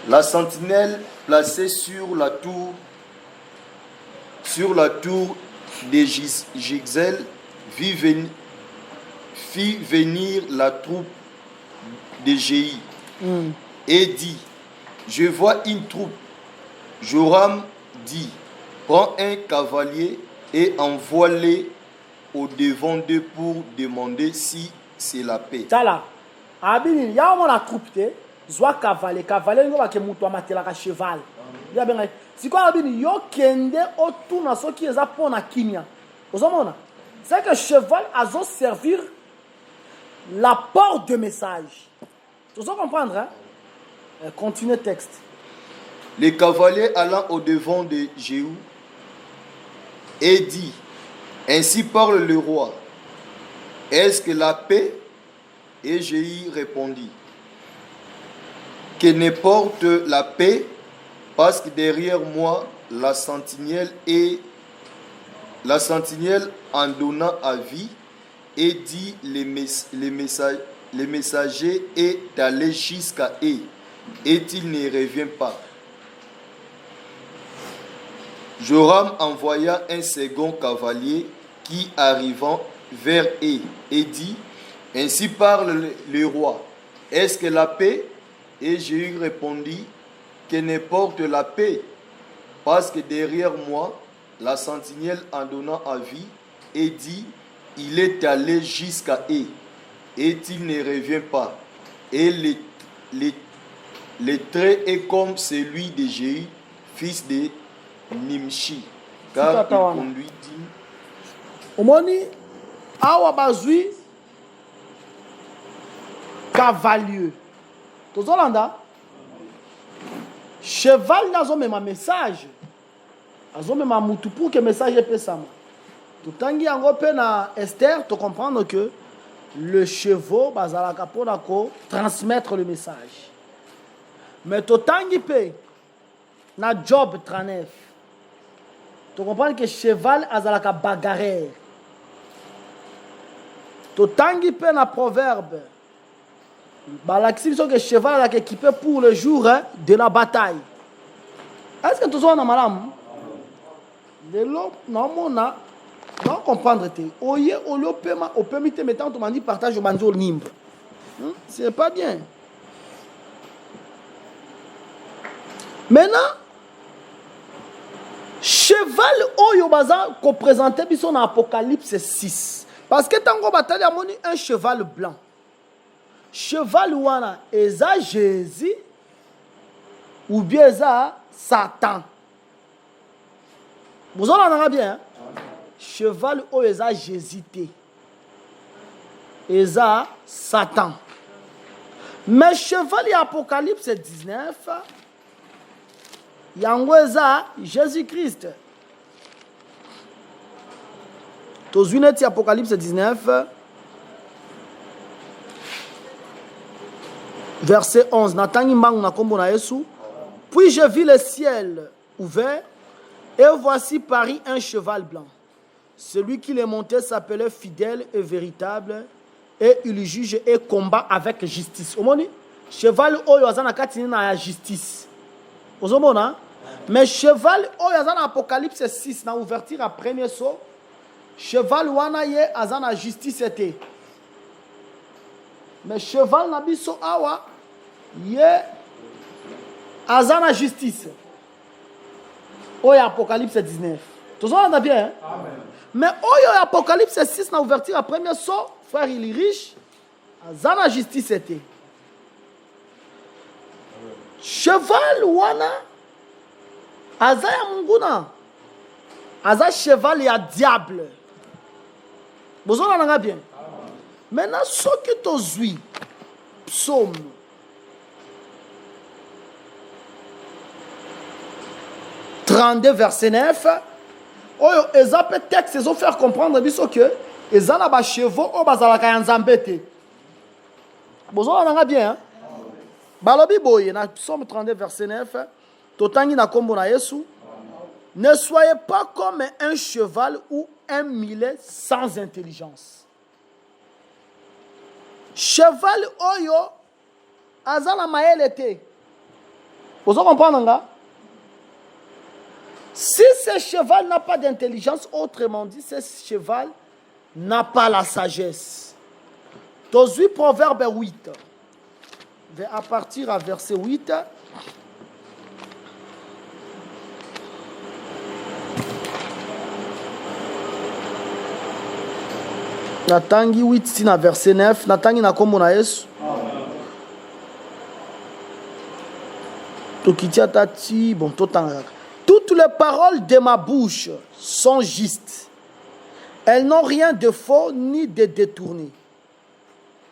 La sentinelle placée sur la tour de Gixel fit venir la troupe de Jéhi et dit, je vois une troupe. Joram dit, prends un cavalier et envoie-les au devant d'eux pour demander si c'est la paix.
Tala, abini ya mo la troupe te, zwa cavalier ngo ba ke mutu amatela ka cheval. Ya benga, si quoi abini yo kende otuna soki eza pona kimia. Ozomona? C'est que cheval azo servir la porte de message. Tu dois comprendre hein? Continue le texte.
Le cavalier allant au devant de Jéhu et dit, ainsi parle le roi, est-ce que la paix? Et Jéhu répondit, que n'importe la paix, parce que derrière moi, la sentinelle en donnant avis et dit les messagers est allé jusqu'à eux et il ne revient pas. Joram envoya un second cavalier qui arrivant vers eux et dit, ainsi parle le roi, est-ce que la paix? Et Jéhu répondit, que n'importe la paix, parce que derrière moi, la sentinelle en donnant avis et dit, il est allé jusqu'à eux et il ne revient pas. Et le trait est comme celui de Jéhu, fils de Nimshi, car il conduit digne.
Omoni, awa bazui cavalier. Tozolanda, cheval n'a même un message. Azo même un moutou pour que le message est pesama. Tout tangi yango pe na Esther, tu comprends que le cheval bazalaka pona ko transmettre le message. Mais tout tangi pe na Job 39. Tu comprends que cheval azalaka bagarreur. Tout tangi pe na proverbe. Balaxi que cheval est équipé pour le jour hein, de la bataille. Est-ce que tout ça on a malam? De l'eau, non, on a. Non, comprendre. Oye, au paiement, au permis de mettre, on m'a dit partage au banjo nimbre. C'est pas bien. Maintenant, cheval oyo baza qu'on présentait dans Apocalypse 6. Parce que tant qu'on bataille, on a un cheval blanc. Cheval wana eza Jésus ou bien ça, Satan. Vous en avez bien. Hein? Cheval ou eza Jésus. Eza Satan. Mais cheval et Apocalypse 19, yango eza Jésus-Christ. Tozuineti Apocalypse 19, verset 11. Natangi mbangu na kombo na Yesu. Puis je vis le ciel ouvert, et voici Paris un cheval blanc. Celui qui les montait s'appelait fidèle et véritable, et il juge et combat avec justice. Omoni, cheval oyo azana kati na justice. Ozomona, mais cheval oyo azana Apocalypse 6 na ouverture à premier saut. Cheval wana ye azana justice était. Mais cheval na biso awa ye azana justice. Oyo Apocalypse 19. Tout ça on a bien. Hein? Amen. Mais oyo Apocalypse 6 na ouverture à premier saut, frère il est riche, azana justice était. Cheval wana azaya munguna. Aza cheval ya diable. Vous en avez bien. Maintenant, ce que tu as psaume 32, verset 9, oyo eza pe texte ezo faire comprendre biso que eza na ba chevaux o bazalaka ya nzambete. Bozo na nga bien. Balobi boye na psaume 32 verset 9, totangi na kombo na Yesu. Ne soyez pas comme un cheval ou un mulet sans intelligence. Cheval oyo azala maele te. Vous comprenez? Si ce cheval n'a pas d'intelligence, autrement dit, ce cheval n'a pas la sagesse. Dans Proverbe 8, à partir à verset 8, Natangi 8 si na verset 9, Natangi na kombo na Yesu. Tokitia tati, bon, totanga. Toutes les paroles de ma bouche sont justes. Elles n'ont rien de faux ni de détourné.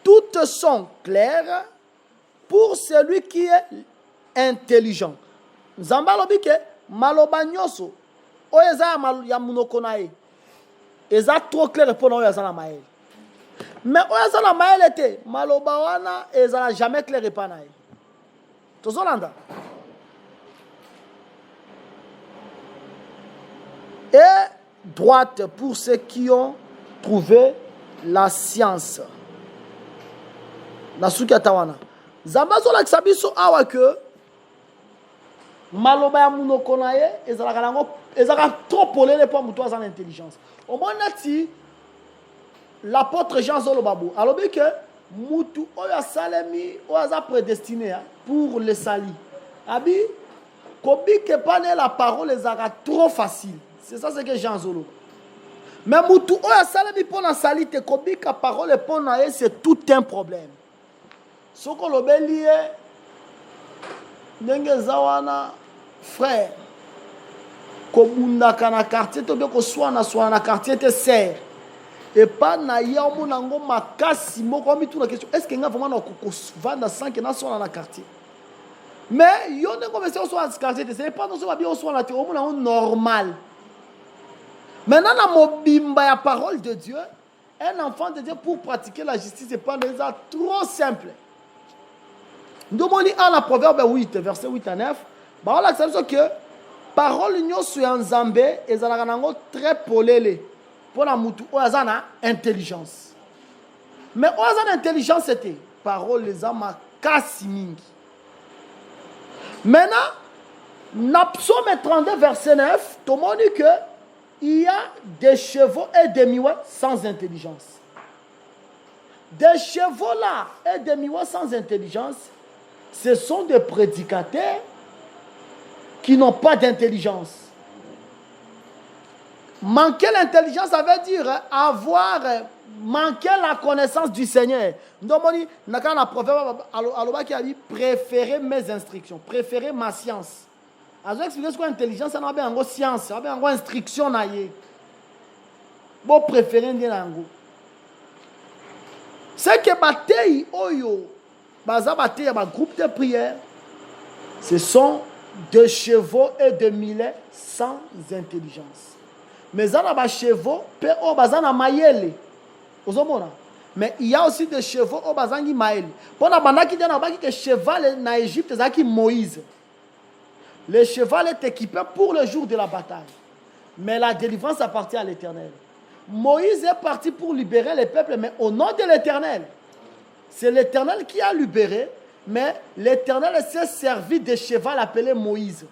Toutes sont claires pour celui qui est intelligent. Nzamba lobi ke maloba nyoso oyo eza ya munoko na ye. Eza trop clair pour oyo eza na maele. Mais oyo eza na maele te maloba wana eza jamais clair pa na ye. Tozolanda. Et droite pour ceux qui ont trouvé la science. La Tawana. Zambazo la Xabiso awa que maloba ya munoko na ye ezalaka trop polele pour muto azana intelligence. Au moins nati l'apôtre Jean Zolobabo alobi que mutu oya salemi oya prédestiné pour le sali. Abi kobi que pas la parole ezalaka trop facile. C'est ça ce que Jean Zolo. Mais mutu oya salemi pour la sali te kobi que parole pour na ye c'est tout un problème. Ce que l'obé lié, ndenge zawana frère, kobundaka na quartier, to bien ko soit na quartier te serre. Et pas na ya monango makasi moko mi tout la question. Est-ce que nga vraiment na ko vanda sans que na soit na quartier? Mais yo ne ko mesi soit na quartier te c'est pas non so bien soit na te monango normal. Maintenant na mobimba ya parole de Dieu, un enfant de Dieu pour pratiquer la justice c'est pas déjà trop simple. Nous avons à la Proverbe 8, verset 8 à 9. Bah, là, c'est que parole nyo su en Zambé et zanaganango très polélé pour la mutu oazana intelligence. Mais oazana intelligence c'était parole les ama kasimingi. Maintenant, na psaume 32 verset 9, tout le monde dit que il y a des chevaux et des miouets sans intelligence. Des chevaux là et des miouets sans intelligence. Ce sont des prédicateurs qui n'ont pas d'intelligence. Manquer l'intelligence, ça veut dire avoir manquer la connaissance du Seigneur. Donc, on a proverbe qui a dit préférer mes instructions, préférer ma science. Alors, expliquer ce qu'est intelligence, on a bien en science, on a bien en instruction. Bon, préférer un c'est que bataille, oyo, bataille, groupe de prière, ce sont de chevaux et de mulets sans intelligence. Mais ça, les chevaux, mais il y a aussi des chevaux au bazangi maël. Pour la bande qui dit que cheval en Égypte, c'est Moïse. Le cheval est équipé pour le jour de la bataille. Mais la délivrance appartient à l'Éternel. Moïse est parti pour libérer le peuple, mais au nom de l'Éternel. C'est l'Éternel qui a libéré, mais l'Éternel s'est servi de cheval appelé Moïse.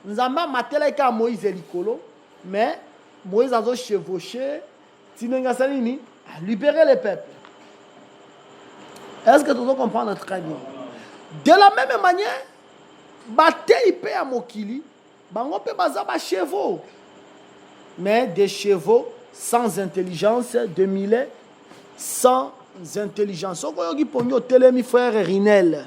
Nous avons maté à Moïse et Nicolo, mais Moïse a chevauché, Tinengasalini, a libéré le peuple. Est-ce que tout comprendre très bien? De la même manière, bataille peut à Mokili, on peut baser des chevaux, mais des chevaux sans intelligence, de millet sans intelligence. On peut dire que frère Rinel.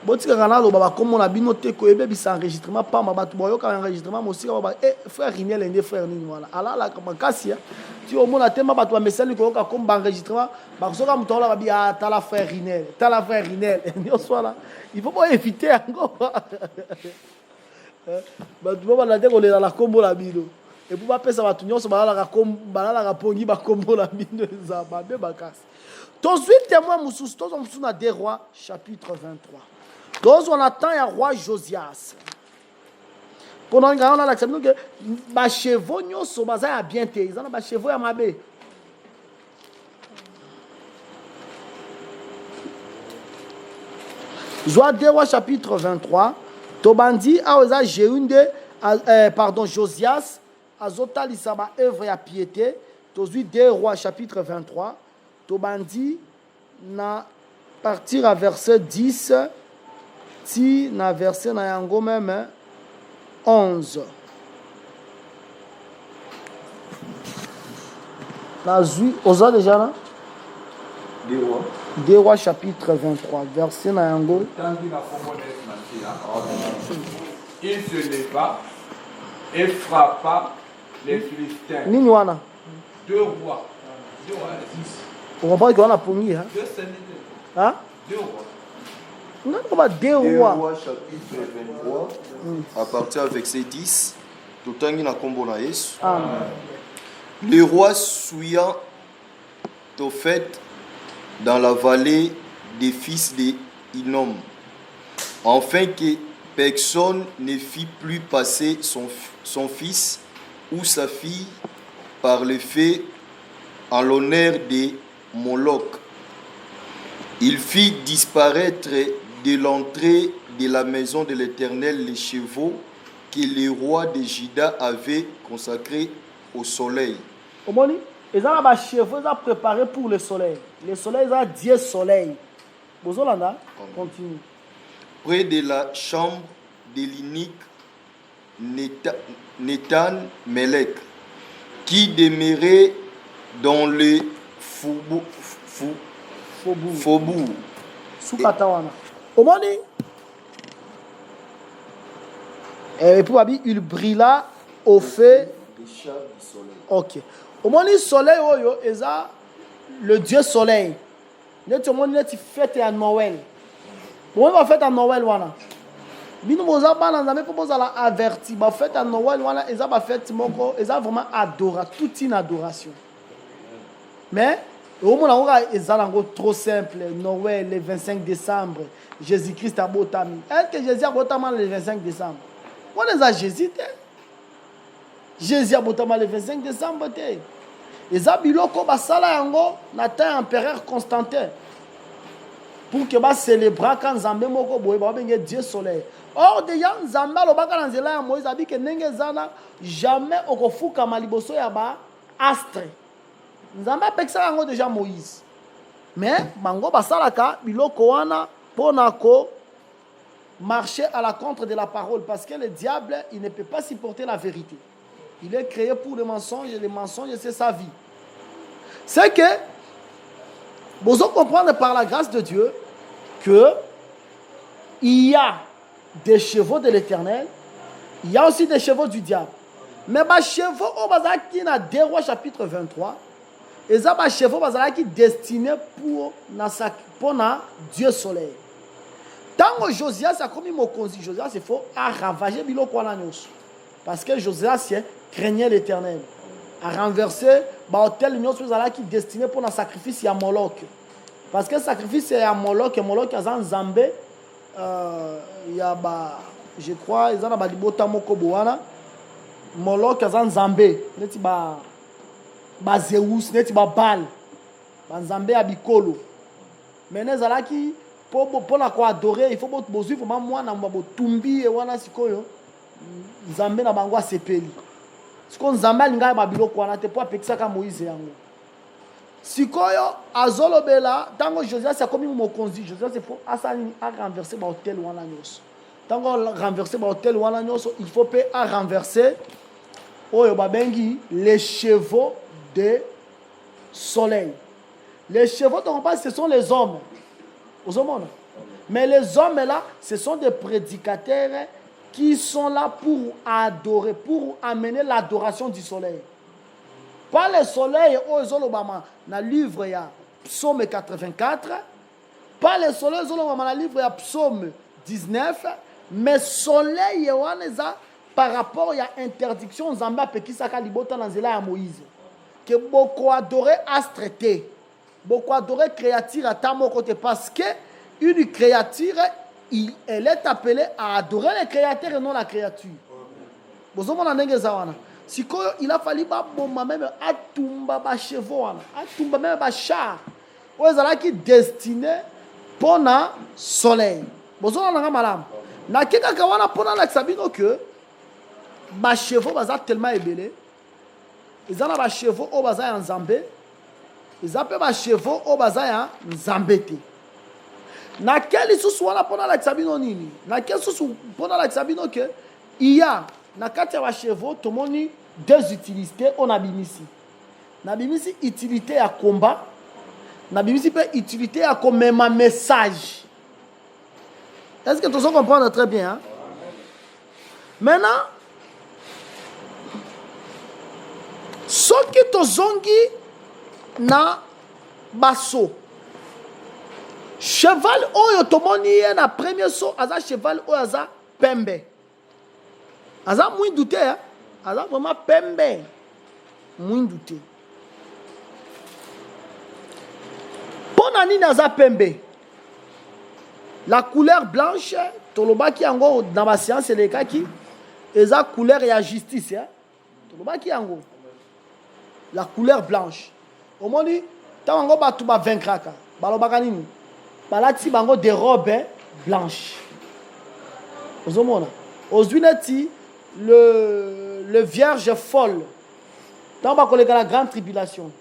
Botika kanalo baba comme on a bien noté que bébé ça enregistrement pas ma batu boyo quand enregistrement aussi baba frère Rinel et frère ni voilà ala la comme kasia tu au mona tema batu message ko ka comme enregistrement ba so ka mutola ba bia ta la frère Rinel ni soit là il faut pas éviter encore batu baba la deko la combo la bilo et pour pas pesa batu nyonso ba la comme ba la pongi ba combo la bilo za ba be bakas. Ensuite témoin mususu to mususu na 2 Rois chapitre 23. Donc on attend un roi Josias. Pendant que on a l'accepté que les chevaux sont bien té, ils ont les chevaux à mabé. Joie 2 Rois chapitre 23. Tobandi a osé Jéhunde pardon Josias azota lisaba œuvre à piété. Tozui 2 Rois chapitre 23. Tobandi na partir à verset 10. Si na verset na yango même 11. La zui osa déjà là 2 Rois chapitre 23 verset na yango.
Il se leva et frappa les Philistins.
Nini wana
2 Rois 10.
On comprend qu'on a pongi hein
2 semaines.
Hein
2 Rois.
Non, on va 2 Rois
chapitre 23, à partir du verset 10, tout le temps il y a un Yesu. Le roi souillant Tophet dans la vallée des fils de Hinnom, afin que personne ne fit plus passer son fils ou sa fille par le fait en l'honneur de Moloch. Il fit disparaître de l'entrée de la maison de l'Éternel les chevaux que le roi de Juda avait consacrés au soleil.
Omoni, ils ont des chevaux préparés pour le soleil. Le soleil, ils ont Dieu soleil. Bozolanda, continue.
Près de la chambre de l'inique Nathan Melech, qui demeurait dans le faubourg.
Soukatawana. Omoni. Et puis, il brilla au feu. Ok. Omoni soleil, ils ont le Dieu soleil. Nous avons fête à Noël. On va fête à Noël. Nous avons averti. La fête à Noël, ils ont fait vraiment adoration, toute une adoration. Mais, ils ont trop simple. Noël, le 25 décembre, Jésus-Christ a botami. Est-ce que Jésus a botami le 25 décembre? On est à Jésus. Jésus a botami le 25 décembre. Ils ont biloko basala yango na temps empereur Constantin pour que ba célébrer quand Nzambe moko boye ba benga Dieu soleil. Or déjà Nzambe alobaka na nzela ya Moïse abi ke ndenge zana jamais okofuka maliboso ya ba astre. Nzambe apekisa yango déjà Moïse. Mais bango basalaka biloko wana ponako marcher à la contre de la parole parce que le diable il ne peut pas supporter la vérité. Il est créé pour le mensonge et le mensonge c'est sa vie. C'est que vous comprenez par la grâce de Dieu que il y a des chevaux de l'Éternel, il y a aussi des chevaux du diable. Mais les chevaux qui dans 2 Rois chapitre 23, et ça les chevaux qui sont destinés pour Dieu soleil. Tant que Josias a commis mon conseil, Josias il faut ravager biloko wana nyonso. Parce que Josias craignait l'Éternel. A renversé l'hôtel nyonso qui destiné pour un sacrifice à Moloch. Parce que le sacrifice à Moloch, Moloch a Nzambe, il y a je crois ils ont ba libota moko boana. Moloch a Nzambe, neti ba Zeus, neti ba Baal. Ba Nzambe a bikolo. Mais nezalaki pour la quoi adorer, il faut que vous ayez un tumbi et wana sikoyo Nzambe na bango sepeli. Siko Nzambe alinga ba biloko wana te po apekisa ka Moïse yango. Sikoyo azolobela tango Josias a commis mokonzi, Josias il faut asani a renverser ba hôtel wana nyonso. Tango renverser ba hôtel wana nyonso, il faut pe a renverser oyo babengi les chevaux de soleil. Les chevaux dont on parle, ce sont les hommes. Aux hommes. Mais les hommes là, ce sont des prédicateurs qui sont là pour adorer, pour amener l'adoration du soleil. Pas le soleil, dans le livre, il y a Psaume 84. Pas le soleil, dans le livre, il y a Psaume 19. Mais soleil, il y a par rapport à l'interdiction, Zamba Pekisaka Libota Nanzela à Moïse. Que beaucoup adorer astrete. Beaucoup adorer créature à mon côté. Parce que une créature, elle est appelée à adorer le créateur et non la créature. Vous avez si il a fallu même atumba ba chevaux, atumba même ba char. Vous avez destiné pour le soleil. Vous avez malade. Na kika kawana pour la sabino que ba chevaux baza tellement ébélé. Ils ont ba chevaux au baza en Zambé. Ils appellent ba chevaux au baza en Zambété. Na quel sous wana pour la sabino nini? Na quel sous pour la sabino que il y a na kati ya chevaux tout le monde deux utilités on a bimisi. Na bimisi utilité à combat. Na bimisi peut utilité à comme un message. Est-ce que tout ça comprend très bien? Hein? Maintenant, ce qui est zongi na basso. Cheval oyo tomoni na premier saut, aza cheval oyo aza pembe. Aza moins douté, hein? Aza vraiment pembe. Moins douté. Ponani aza pembe. La couleur blanche, toloba ki yango dans ma science les cas qui eza couleur et la justice, hein? Toloba ki yango. La couleur blanche. Au moins dit tango ba tuba vaincraka. Balobaka nini? Balati bango des robes blanches. Ozomona. Ozwineti le vierge folle. Tango ba kolega la grande tribulation.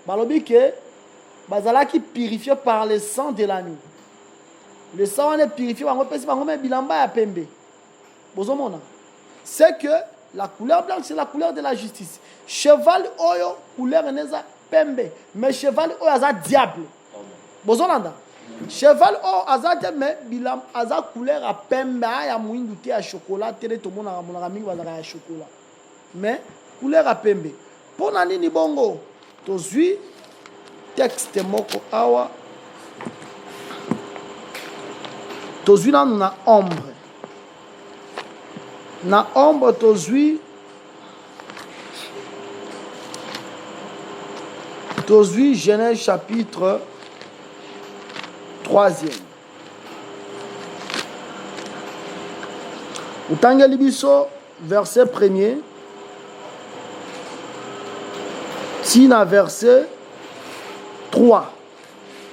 Balobi que bazala qui purifié par le sang de l'agneau. Le sang est purifié, c'est que la couleur blanche, c'est la couleur de la justice. Cheval oyo, couleur neza pembe. Mais cheval oyo aza diable. Bozolanda. Cheval oyo aza diable, mais bilam aza couleur à pembe, ya mouindu te à chocolat, télé tout le monde a mon ami bazara à chocolat. Mais couleur à pembe. Pour nani ni bongo, tozui texte moko awa. Tozui na ombre. Na ombre tozui Genèse chapitre 3e. Utangeli biso verset 1er. Tina verset 3.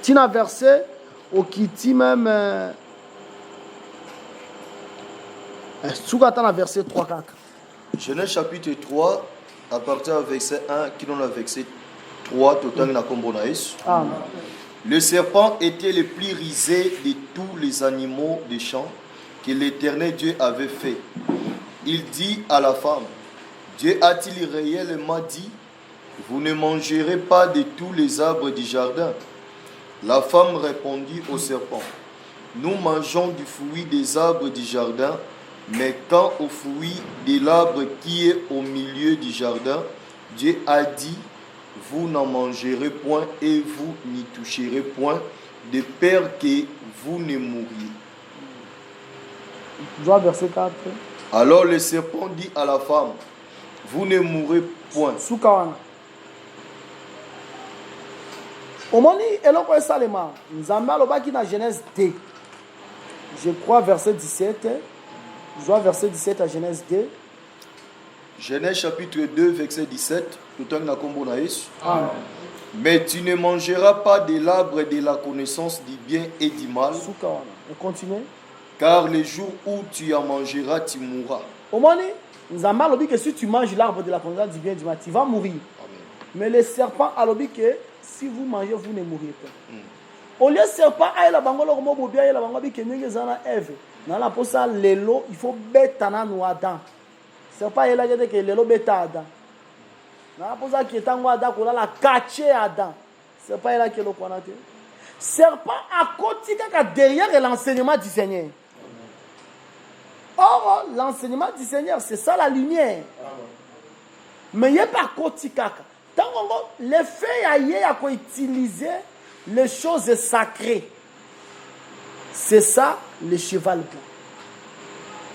Tina verset au kiti même verset 3-4.
Genèse chapitre 3, à partir du verset 1, qui donne le verset 3, tout na kombonaïs. Le serpent était le plus rusé de tous les animaux des champs que l'Éternel Dieu avait fait. Il dit à la femme, Dieu a-t-il réellement dit, vous ne mangerez pas de tous les arbres du jardin. La femme répondit au serpent, nous mangeons du fruit des arbres du jardin, mais quant au fruit de l'arbre qui est au milieu du jardin, Dieu a dit, vous n'en mangerez point et vous n'y toucherez point, de peur que vous ne mouriez.
Je vois verset 4.
Alors le serpent dit à la femme, vous ne mourrez point.
Soukawana. Omoni eloko esalema. Nzambe alobaki na Genèse 2. Je crois verset 17. Je vois verset 17 à Genèse 2.
Genèse chapitre 2 verset 17. Tout un akombo na Yesu.
Amen.
Mais tu ne mangeras pas de l'arbre de la connaissance du bien et du mal,
Soukawana. On continue.
car le jour où tu en mangeras, tu mourras.
Omoni, Nzambe alobi que si tu manges l'arbre de la connaissance du bien et du mal, tu vas mourir.
Amen.
Mais le serpent alobi que si vous mangez, vous ne mourrez pas. Au lieu serpent aïe la bango lo mo bobia aïe la bango bi kenenge zana Ève. Na la posa lelo, il faut betana no Adam. Serpent aïe la gade que lelo beta Adam. Na la posa qui etango Adam ko la caché Adam. Serpent aïe la que lo konate. Serpent à côté kaka derrière l'enseignement du Seigneur. Or, l'enseignement du Seigneur, c'est ça la lumière. Mais il n'y a pas côté kaka. Tant que les faits à utiliser les choses sacrées, c'est ça le cheval blanc.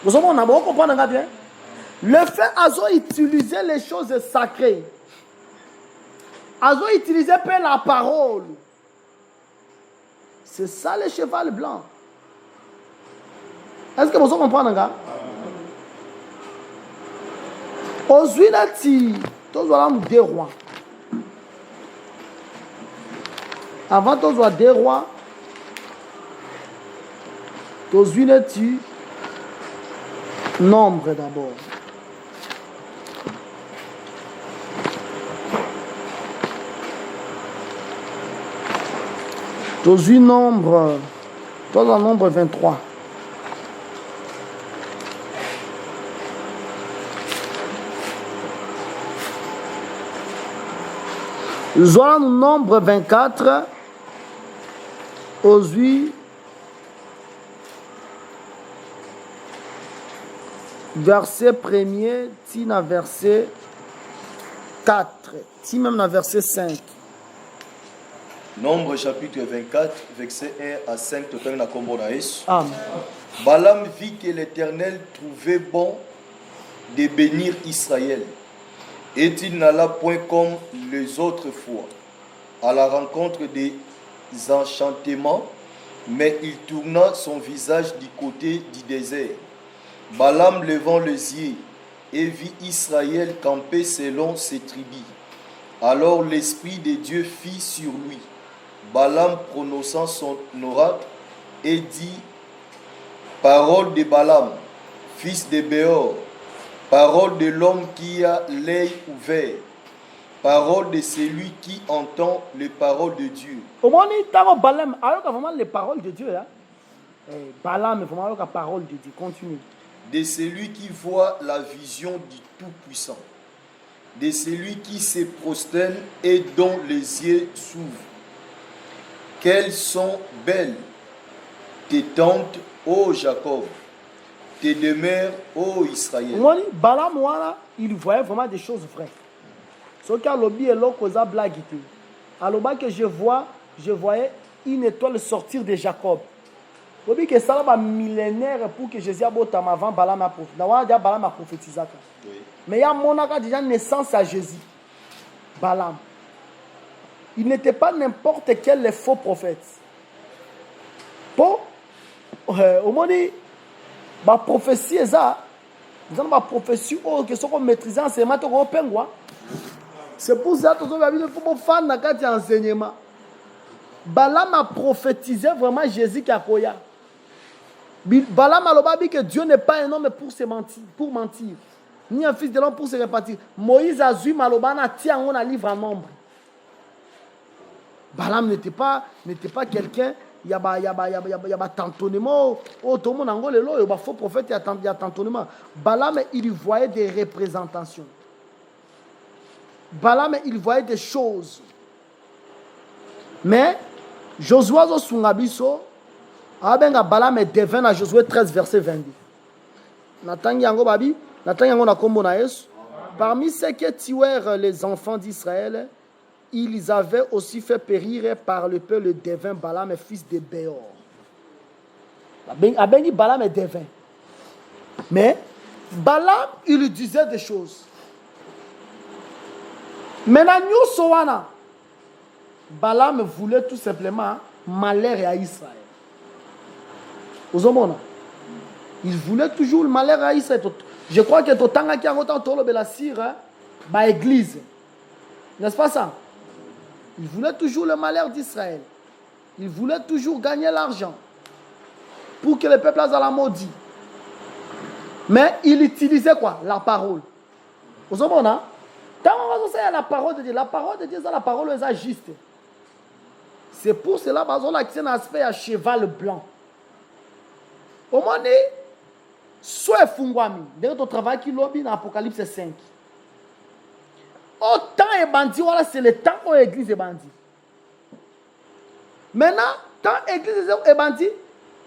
Vous savez, on a beaucoup compris bien. Le fait à utiliser les choses sacrées, à utiliser la parole, c'est ça le cheval blanc. Est-ce que vous comprenez? Aujourd'hui, tous les deux rois. Avant tous les deux rois, tous les nombre d'abord. Tous les nombre 23. Voilà le nombre 24, aujourd'hui, verset 1er, tina verset 4, ti même dans verset 5.
Nombre chapitre 24, verset 1 à 5, tout un akombo na Yesu.
Amen.
Balaam vit que l'Éternel trouvait bon de bénir Israël. Et il n'alla point comme les autres fois à la rencontre des enchantements, mais il tourna son visage du côté du désert. Balaam levant les yeux et vit Israël camper selon ses tribus. Alors l'Esprit de Dieu fit sur lui. Balaam prononçant son oracle et dit, parole de Balaam, fils de Béor, parole de l'homme qui a l'œil ouvert, parole de celui qui entend les paroles de Dieu.
Au moment où Balaam a vraiment les paroles de Dieu, Balaam est vraiment la parole de Dieu. Continue.
De celui qui voit la vision du Tout-Puissant, de celui qui se prosterne et dont les yeux s'ouvrent. Quelles sont belles tes tentes, ô Jacob, tes demeures, ô Israël.
Balaam, il voyait vraiment des choses vraies. Ce qui a lobby et l'autre blague. Alors que je voyais une étoile sortir de Jacob. Lobby que ça va millénaire pour que Jésus abotam avant Balaam a prophétisé. Balaam a prophétisé. Mais il y a mon déjà naissance à Jésus. Balaam. Il n'était pas n'importe quel faux prophète. Pour au moment ma prophétie est ça. Vous avez ma prophétie que ce qu'on maîtrise enseignement to pengwa. C'est pour ça que vous avez faut fan na kati enseignement. Balaam a prophétisé vraiment Jésus qui a koya. Balaam a dit que Dieu n'est pas un homme pour mentir, ni un fils de l'homme pour se repentir. Moïse a dit malobana tient on a livre en nombre. Balaam n'était pas quelqu'un. Il y a tantonnement. Oh, tout le monde en Angola, il y a faux prophète, il y a tantonnement. Balaam, il voyait des représentations. Balaam, il voyait des choses. Mais Josué zo sungabiso, abenga Balaam devint à Josué 13 verset 22. Natangi yango babi, natangi yango na kombo na Yesu. Parmi ceux qui tuèrent les enfants d'Israël, ils avaient aussi fait périr par le peuple le devin Balaam, fils de Béor. Abengi Balaam est devin. Mais Balaam, il lui disait des choses. Maintenant, nous sommes Balaam voulait tout simplement malheur à Israël. Vous comprenez? Il voulait toujours le malheur à Israël. Je crois que tout temps qui a autant de la cire, l'église. N'est-ce pas ça? Il voulait toujours le malheur d'Israël. Il voulait toujours gagner l'argent pour que le peuple aille à la maudit. Mais il utilisait quoi? La parole. Vous comprenez? Quand on va la parole de Dieu, la parole de Dieu, c'est la parole est juste. C'est pour cela que on a un aspect à cheval blanc. Au moment où, soit fungwami, derrière ton travail qui lobby dans Apocalypse 5. Autant est bandit, voilà, c'est le temps où l'église est bandit. Maintenant, quand l'église est bandit,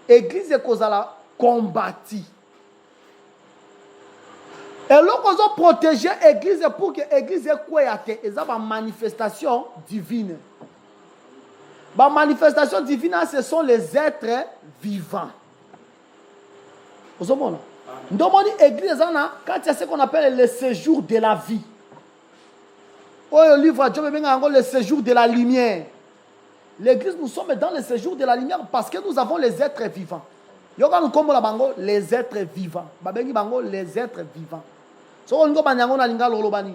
l'église est cause à la combattie. Et là, on a protégé l'église pour que l'église ait quoi et ça une manifestation divine. La manifestation divine, ce sont les êtres vivants. Vous comprenez? Donc, on dit l'église, quand il y a ce qu'on appelle le séjour de la vie. Oh, le livre de Job, le séjour de la lumière. L'église, nous sommes dans le séjour de la lumière parce que nous avons les êtres vivants. Nous comme les êtres vivants. Les êtres vivants. So on go banyango na linga lolo bani.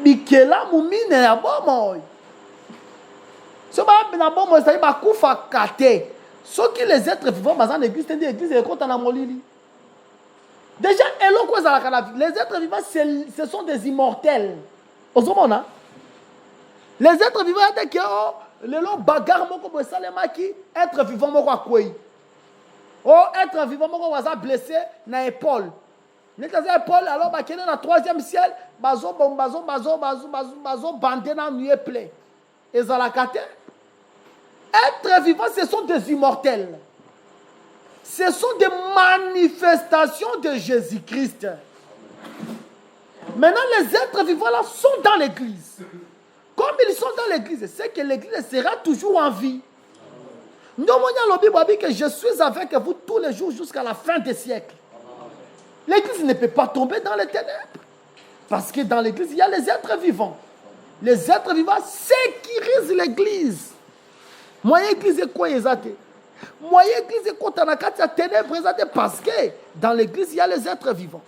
Bikela mumine ya bomo. So ba na bomo ça ba kufa kate. So qui les êtres vivants bazan l'église tende l'église est content na molili. Déjà eloko za la les êtres vivants ce sont des immortels. Ozomona. Les êtres vivants dès que le long bagarre moko bo salema ki être vivant moko akoyi. Oh, être vivant, on va blessé na épaule. N'est pas épaule, alors bah dans le troisième ciel, bazo bandé na nuée plein. Et ça la cate. Être vivant, ce sont des immortels. Ce sont des manifestations de Jésus-Christ. Maintenant, les êtres vivants là sont dans l'église. Comme ils sont dans l'église, c'est que l'église sera toujours en vie. Nous avons que je suis avec vous tous les jours jusqu'à la fin des siècles. L'église ne peut pas tomber dans les ténèbres. Parce que dans l'église, il y a les êtres vivants. Les êtres vivants sécurisent l'église. Moi, l'église est quoi exactement? Moi, l'église est quoi dans la ténèbres parce que dans l'église, il y a les êtres vivants.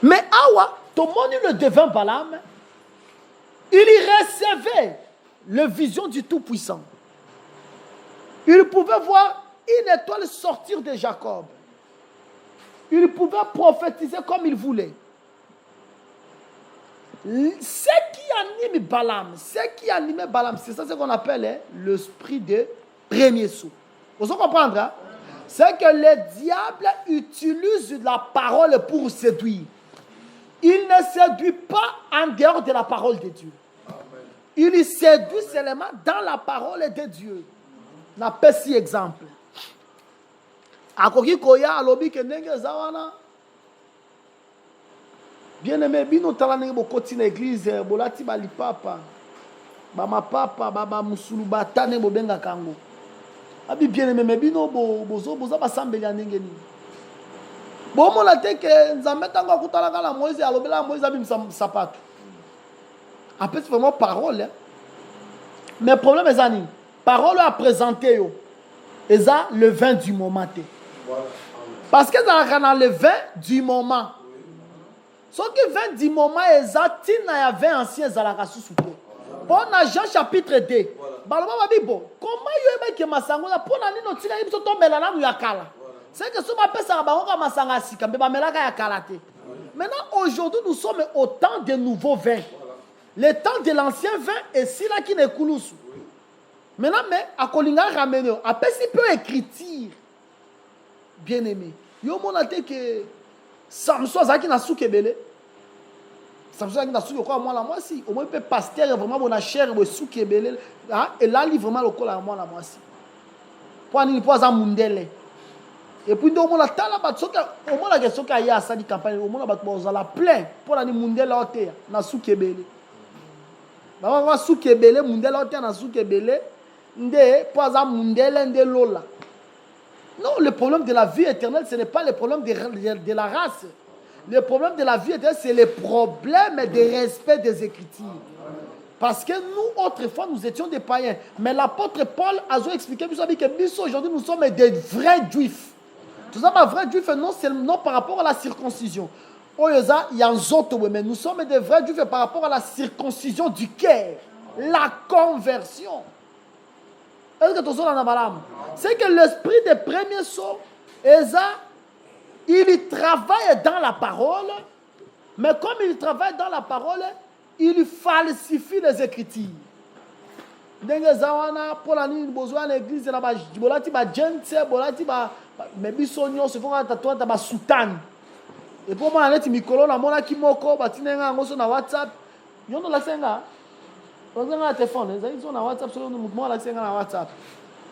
Mais Awa, tout le monde le devint Balaam. Il y recevait la vision du Tout-Puissant. Il pouvait voir une étoile sortir de Jacob. Il pouvait prophétiser comme il voulait. Ce qui anime Balaam, c'est ça ce qu'on appelle l'esprit de premier saut. Vous comprenez? Hein? C'est que le diable utilise la parole pour séduire. Il ne séduit pas en dehors de la parole de Dieu. Il séduit seulement dans la parole de Dieu. Na pesi exemple. Akoki koya alobi ke ndenge zawana. Bien aimé, bino tala ndenge bokoti na église, bolati bali papa. Ba ma papa, ba musulu batane bobenga kango. Abi bien aimé, bino bozo ba sambeli ndenge ni. Bomo la te ke nzambe tango akutala kala Moïse alobela Moïse abi sapato. Après c'est vraiment parole. Mais problème est ani. Parole à présenter, et ça, le vin du moment. Parce que dans le vin du moment, ce qui vin du moment, et ça, il y a 20 anciens à on a Jean chapitre 2. Comment il y a que Massangola pour l'année notre il y a tombé là où il y a kala. C'est que ce matin ça va on Massanga sika mais melaka ya kalate. Maintenant aujourd'hui nous sommes au temps des nouveaux vins. Le temps de l'ancien vin et si là qui ne coule. Maintenant, mais à Kolinga ramène, après si peut écrire, bien aimé. Yo mon até que Samson azaki na souki ebele. Samson azaki na souki quoi moi la moi si. Au moins peut pasteur vraiment bon cher bo souki ebele. Et là li vraiment lokola moi la moi si. Pour ni pour za mundele. Et puis donc on a tala ba soki au moins la question ka ya sa di campagne au moins ba la plein pour la ni mundele ote na souki ebele. Ba wa souki ebele mundele ote na souki ebele. Nde pour za mundele nde lola. Non, le problème de la vie éternelle, ce n'est pas le problème de la race. Le problème de la vie éternelle, c'est le problème de respect des Écritures. Parce que nous, autrefois, nous étions des païens. Mais l'apôtre Paul a expliqué que aujourd'hui, nous sommes des vrais juifs. Tout ça, vrais juifs, non seulement par rapport à la circoncision. Il y a un autre, mais nous sommes des vrais juifs par rapport à la circoncision du cœur, la conversion. C'est que l'esprit des premiers sauts, il travaille dans la parole, mais comme il travaille dans la parole, il falsifie les Écritures. Mais et pour moi, je suis on a téléphone, ils ont WhatsApp sur le mouvement là c'est na WhatsApp.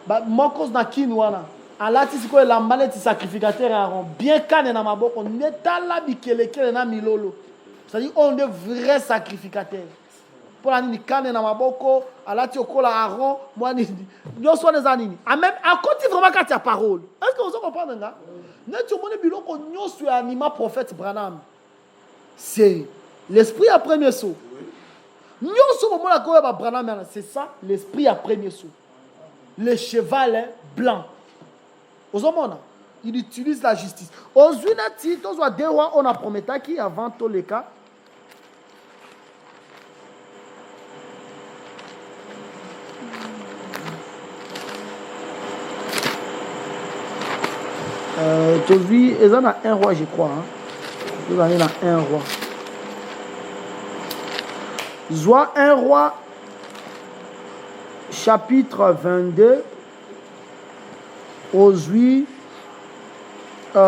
Ba mokos na kinwana. Alati siko la malette sacrificateur Aaron bien kané na maboko netala bikelekele na milolo. C'est-à-dire on est vrai sacrificateur. Pour la ni kané na maboko alati okola Aaron moi ni nyo so les anini. A même à côté vraiment quand il y a parole. Est-ce que vous comprenez nga? Neto moni biloko nyo so anima prophète Branham. C'est l'esprit à premier saut. C'est ça, l'esprit à premier saut. Le cheval blanc. Il utilise la justice. Aujourd'hui, on a promis qui avant tous les cas. Aujourd'hui, ils en ont un roi, je crois. Ils en ont un roi. Soit 1 roi, chapitre 22, aujourd'hui, je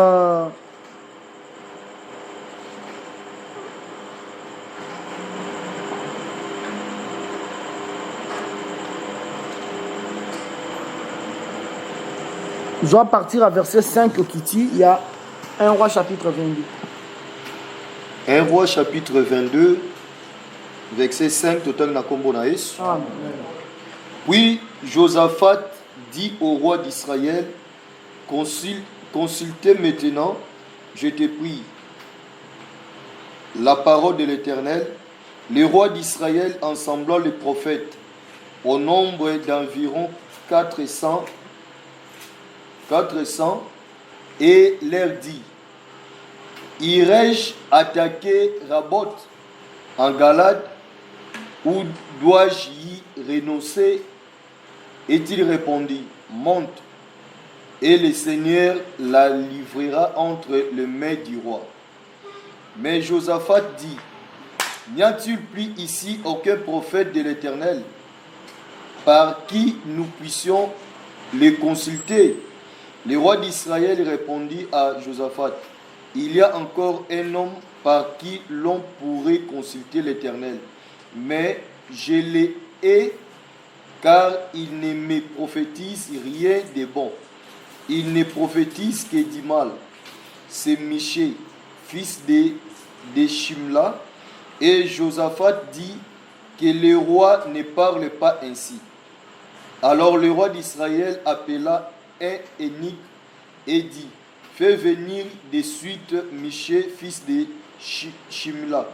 dois partir à verset 5 au Kiti, il y a 1 roi, chapitre 22.
1 roi, chapitre 22. Verset 5, total na kombo na Yesu. Puis Josaphat dit au roi d'Israël, consultez maintenant, je te prie, la parole de l'Éternel. Les rois d'Israël ensemblant les prophètes au nombre d'environ 400 et leur dit, irai-je attaquer Raboth en Galade? Où dois-je y renoncer? Et-il répondit, monte, et le Seigneur la livrera entre les mains du roi. Mais Josaphat dit, n'y a-t-il plus ici aucun prophète de l'Éternel par qui nous puissions les consulter? Le roi d'Israël répondit à Josaphat, il y a encore un homme par qui l'on pourrait consulter l'Éternel. Mais je les hais car il ne me prophétise rien de bon. Il ne prophétise que du mal. C'est Miché, fils de Shimla. Et Josaphat dit que le roi ne parle pas ainsi. Alors le roi d'Israël appela un eunuque et dit, fais venir de suite Miché, fils de Shimla.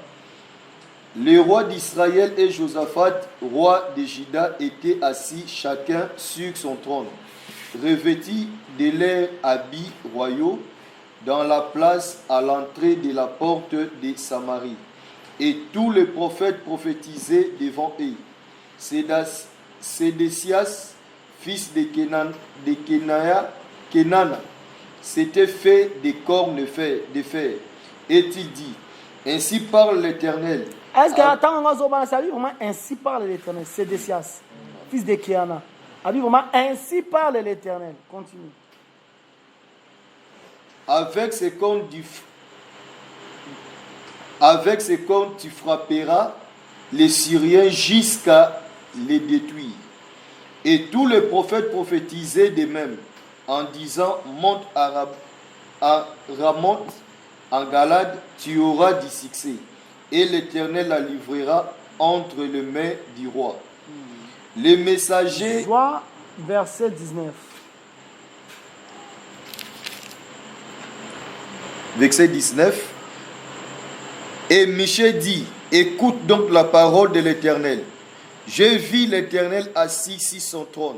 Les rois d'Israël et Josaphat, roi de Juda, étaient assis chacun sur son trône, revêtis de leurs habits royaux, dans la place à l'entrée de la porte de Samarie. Et tous les prophètes prophétisaient devant eux. Sédécias, fils de Kenana, s'était fait des cornes de fer. Et il dit, ainsi parle l'Éternel.
Est-ce que ça dit vraiment ainsi parle l'Éternel? Sédécias, fils de Kenana. A dit vraiment ainsi parle l'Éternel. Continue.
Avec ses cornes Avec ses cornes, tu frapperas les Syriens jusqu'à les détruire. Et tous les prophètes prophétisaient de même, en disant, monte à Ramoth, en Galade, tu auras du succès. Et l'Éternel la livrera entre les mains du roi. Les messagers...
Joie, verset 19.
Verset 19. Et Michée dit, écoute donc la parole de l'Éternel. Je vis l'Éternel assis sur son trône,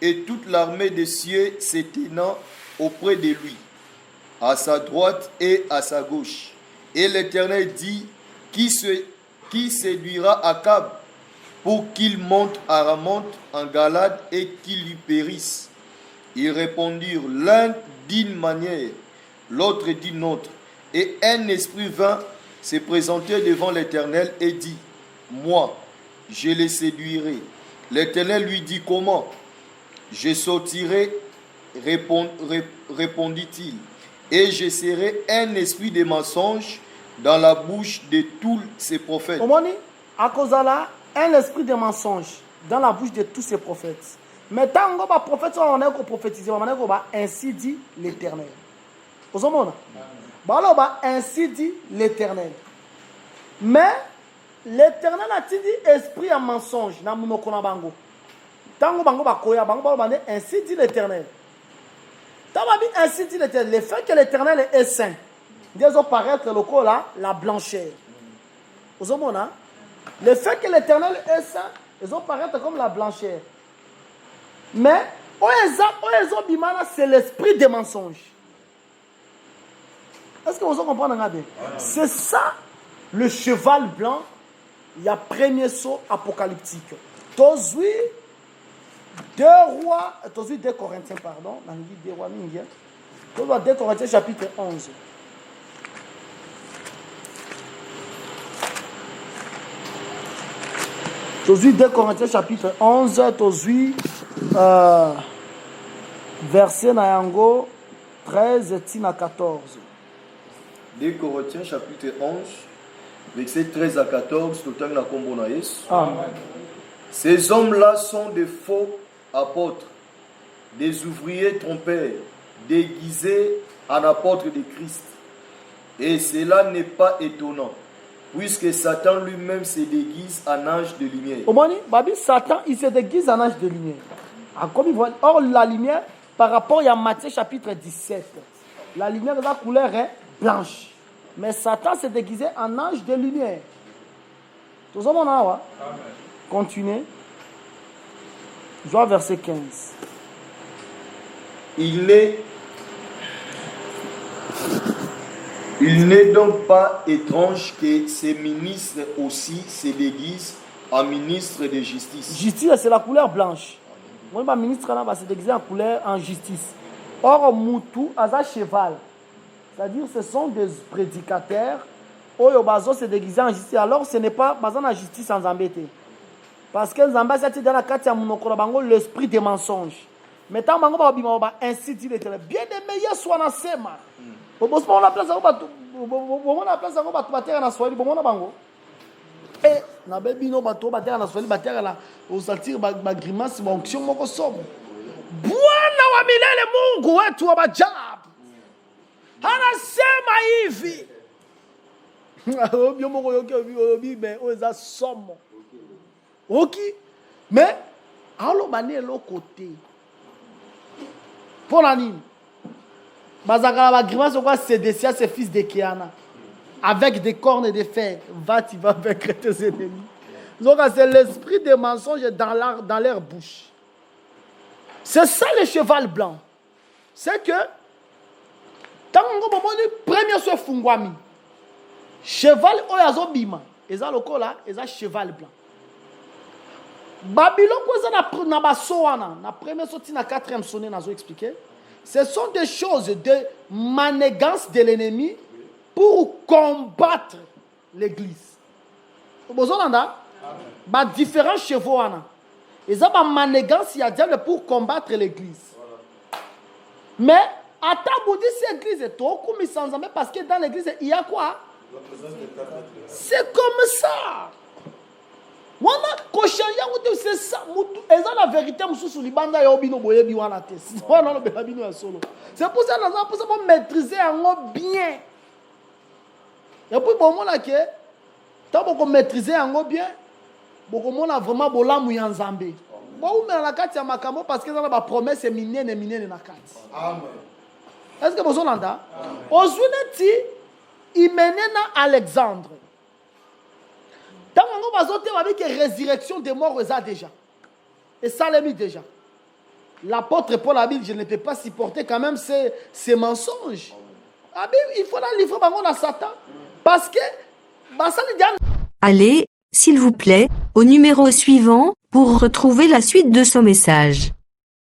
et toute l'armée des cieux s'éteignant auprès de lui, à sa droite et à sa gauche. Et l'Éternel dit, qui séduira Akab pour qu'il monte à Ramoth en Galade et qu'il lui périsse? Ils répondirent l'un d'une manière, l'autre d'une autre. Et un esprit vint se présenter devant l'Éternel et dit, moi, je les séduirai. L'Éternel lui dit, comment? Je sortirai, répondit-il, et je serai un esprit de mensonge dans la bouche de tous ces prophètes.
Omoni, à cause de là, un esprit de mensonge dans la bouche de tous ces prophètes. Mais tant que les prophètes on a prophétisé, ainsi dit l'Éternel. Vous comprenez? Ainsi dit l'Éternel. Mais l'Éternel a-t-il dit esprit à mensonge dans mon bango. Tant que ainsi dit l'Éternel. Ainsi dit l'Éternel. Le fait que l'Éternel est saint, ils ont paraître le corps là, la blancheur. Vous comprenez? Le fait que l'Éternel est saint, ils ont paraître comme la blancheur. Mais c'est l'esprit des mensonges. Est-ce que vous comprenez bien? C'est ça le cheval blanc. Il y a premier saut apocalyptique. Tozui 2 Corinthiens, pardon. 2 Corinthiens chapitre 11. Tozui 2 Corinthiens chapitre 11. Tozui verset nayango 13 tina 14.
2 Corinthiens chapitre 11, verset 13 à 14, tout la combo na Yesu.
Amen.
Ces hommes-là sont des faux apôtres, des ouvriers trompeurs, déguisés en apôtres de Christ. Et cela n'est pas étonnant, puisque Satan lui-même se déguise en ange de lumière.
Satan, il se déguise en ange de lumière. Or, la lumière, par rapport à Matthieu chapitre 17, la lumière de la couleur est blanche. Mais Satan s'est déguisé en ange de lumière. Tout ça, mon awa. Continuez. Je vois verset 15.
Il n'est donc pas étrange que ces ministres aussi se déguisent en ministres de justice.
Justice, c'est la couleur blanche. Moi, ministre va se déguiser en couleur en justice. Or, Moutou, a cheval. C'est-à-dire, ce sont des prédicateurs. Oyobazo se déguisent en justice. Alors, ce n'est pas en justice sans embêter. Parce que Zamba, c'est dans la carte l'esprit des mensonges. Mais tant que vous ainsi dit l'Éternel, bien des meilleurs soient dans ces mains. Vous avez la place à vous battre dans Swahili, vous avez et na bebi no bato batera na Swahili batera la usatir ba grimace ba onction moko somo. Bwana wa milele Mungu wetu wa majabu anasema hivi. Obyo moko yoke obi be oza somo. Ok, mais alo bani lo côté. Pour la nini. Bazakala ba grimace quoi Sédécia c'est fils de Kéana. Avec des cornes et des fers, tu vas vaincre tes ennemis. Donc, c'est l'esprit des mensonges dans leur bouche. C'est ça le cheval blanc. C'est que, tant que vous premier sur Fungwami, cheval oyazo bima, et ça le col là, et ça cheval blanc. Babylone, quoi ça na basoana, na premier sorti na quatrième sonné, na zo expliqué. Ce sont des choses de manigance de l'ennemi pour combattre l'église. Vous avez différents chevaux. Ils ont une manigance pour combattre l'église. Mais, à ta bout de cette église, parce que dans l'église, il y a quoi? C'est comme ça. C'est ça. C'est la vérité. C'est pour ça que nous maîtriser bien. Et puis, bon, tant que vous maîtrisez bien, vous avez vraiment bolam ou Nzambe. Bon, mais la carte, parce que la promesse est minée na carte.
Amen.
Est-ce que vous entendez? Aujourd'hui, il mène à Alexandre. Tant que vous avez une résurrection des morts déjà. Et ça l'a mis déjà. L'apôtre Paul a dit, je ne peux pas supporter quand même ces mensonges. Il faut la livrer à Satan. Parce que,
Allez, s'il vous plaît, au numéro suivant, pour retrouver la suite de ce message.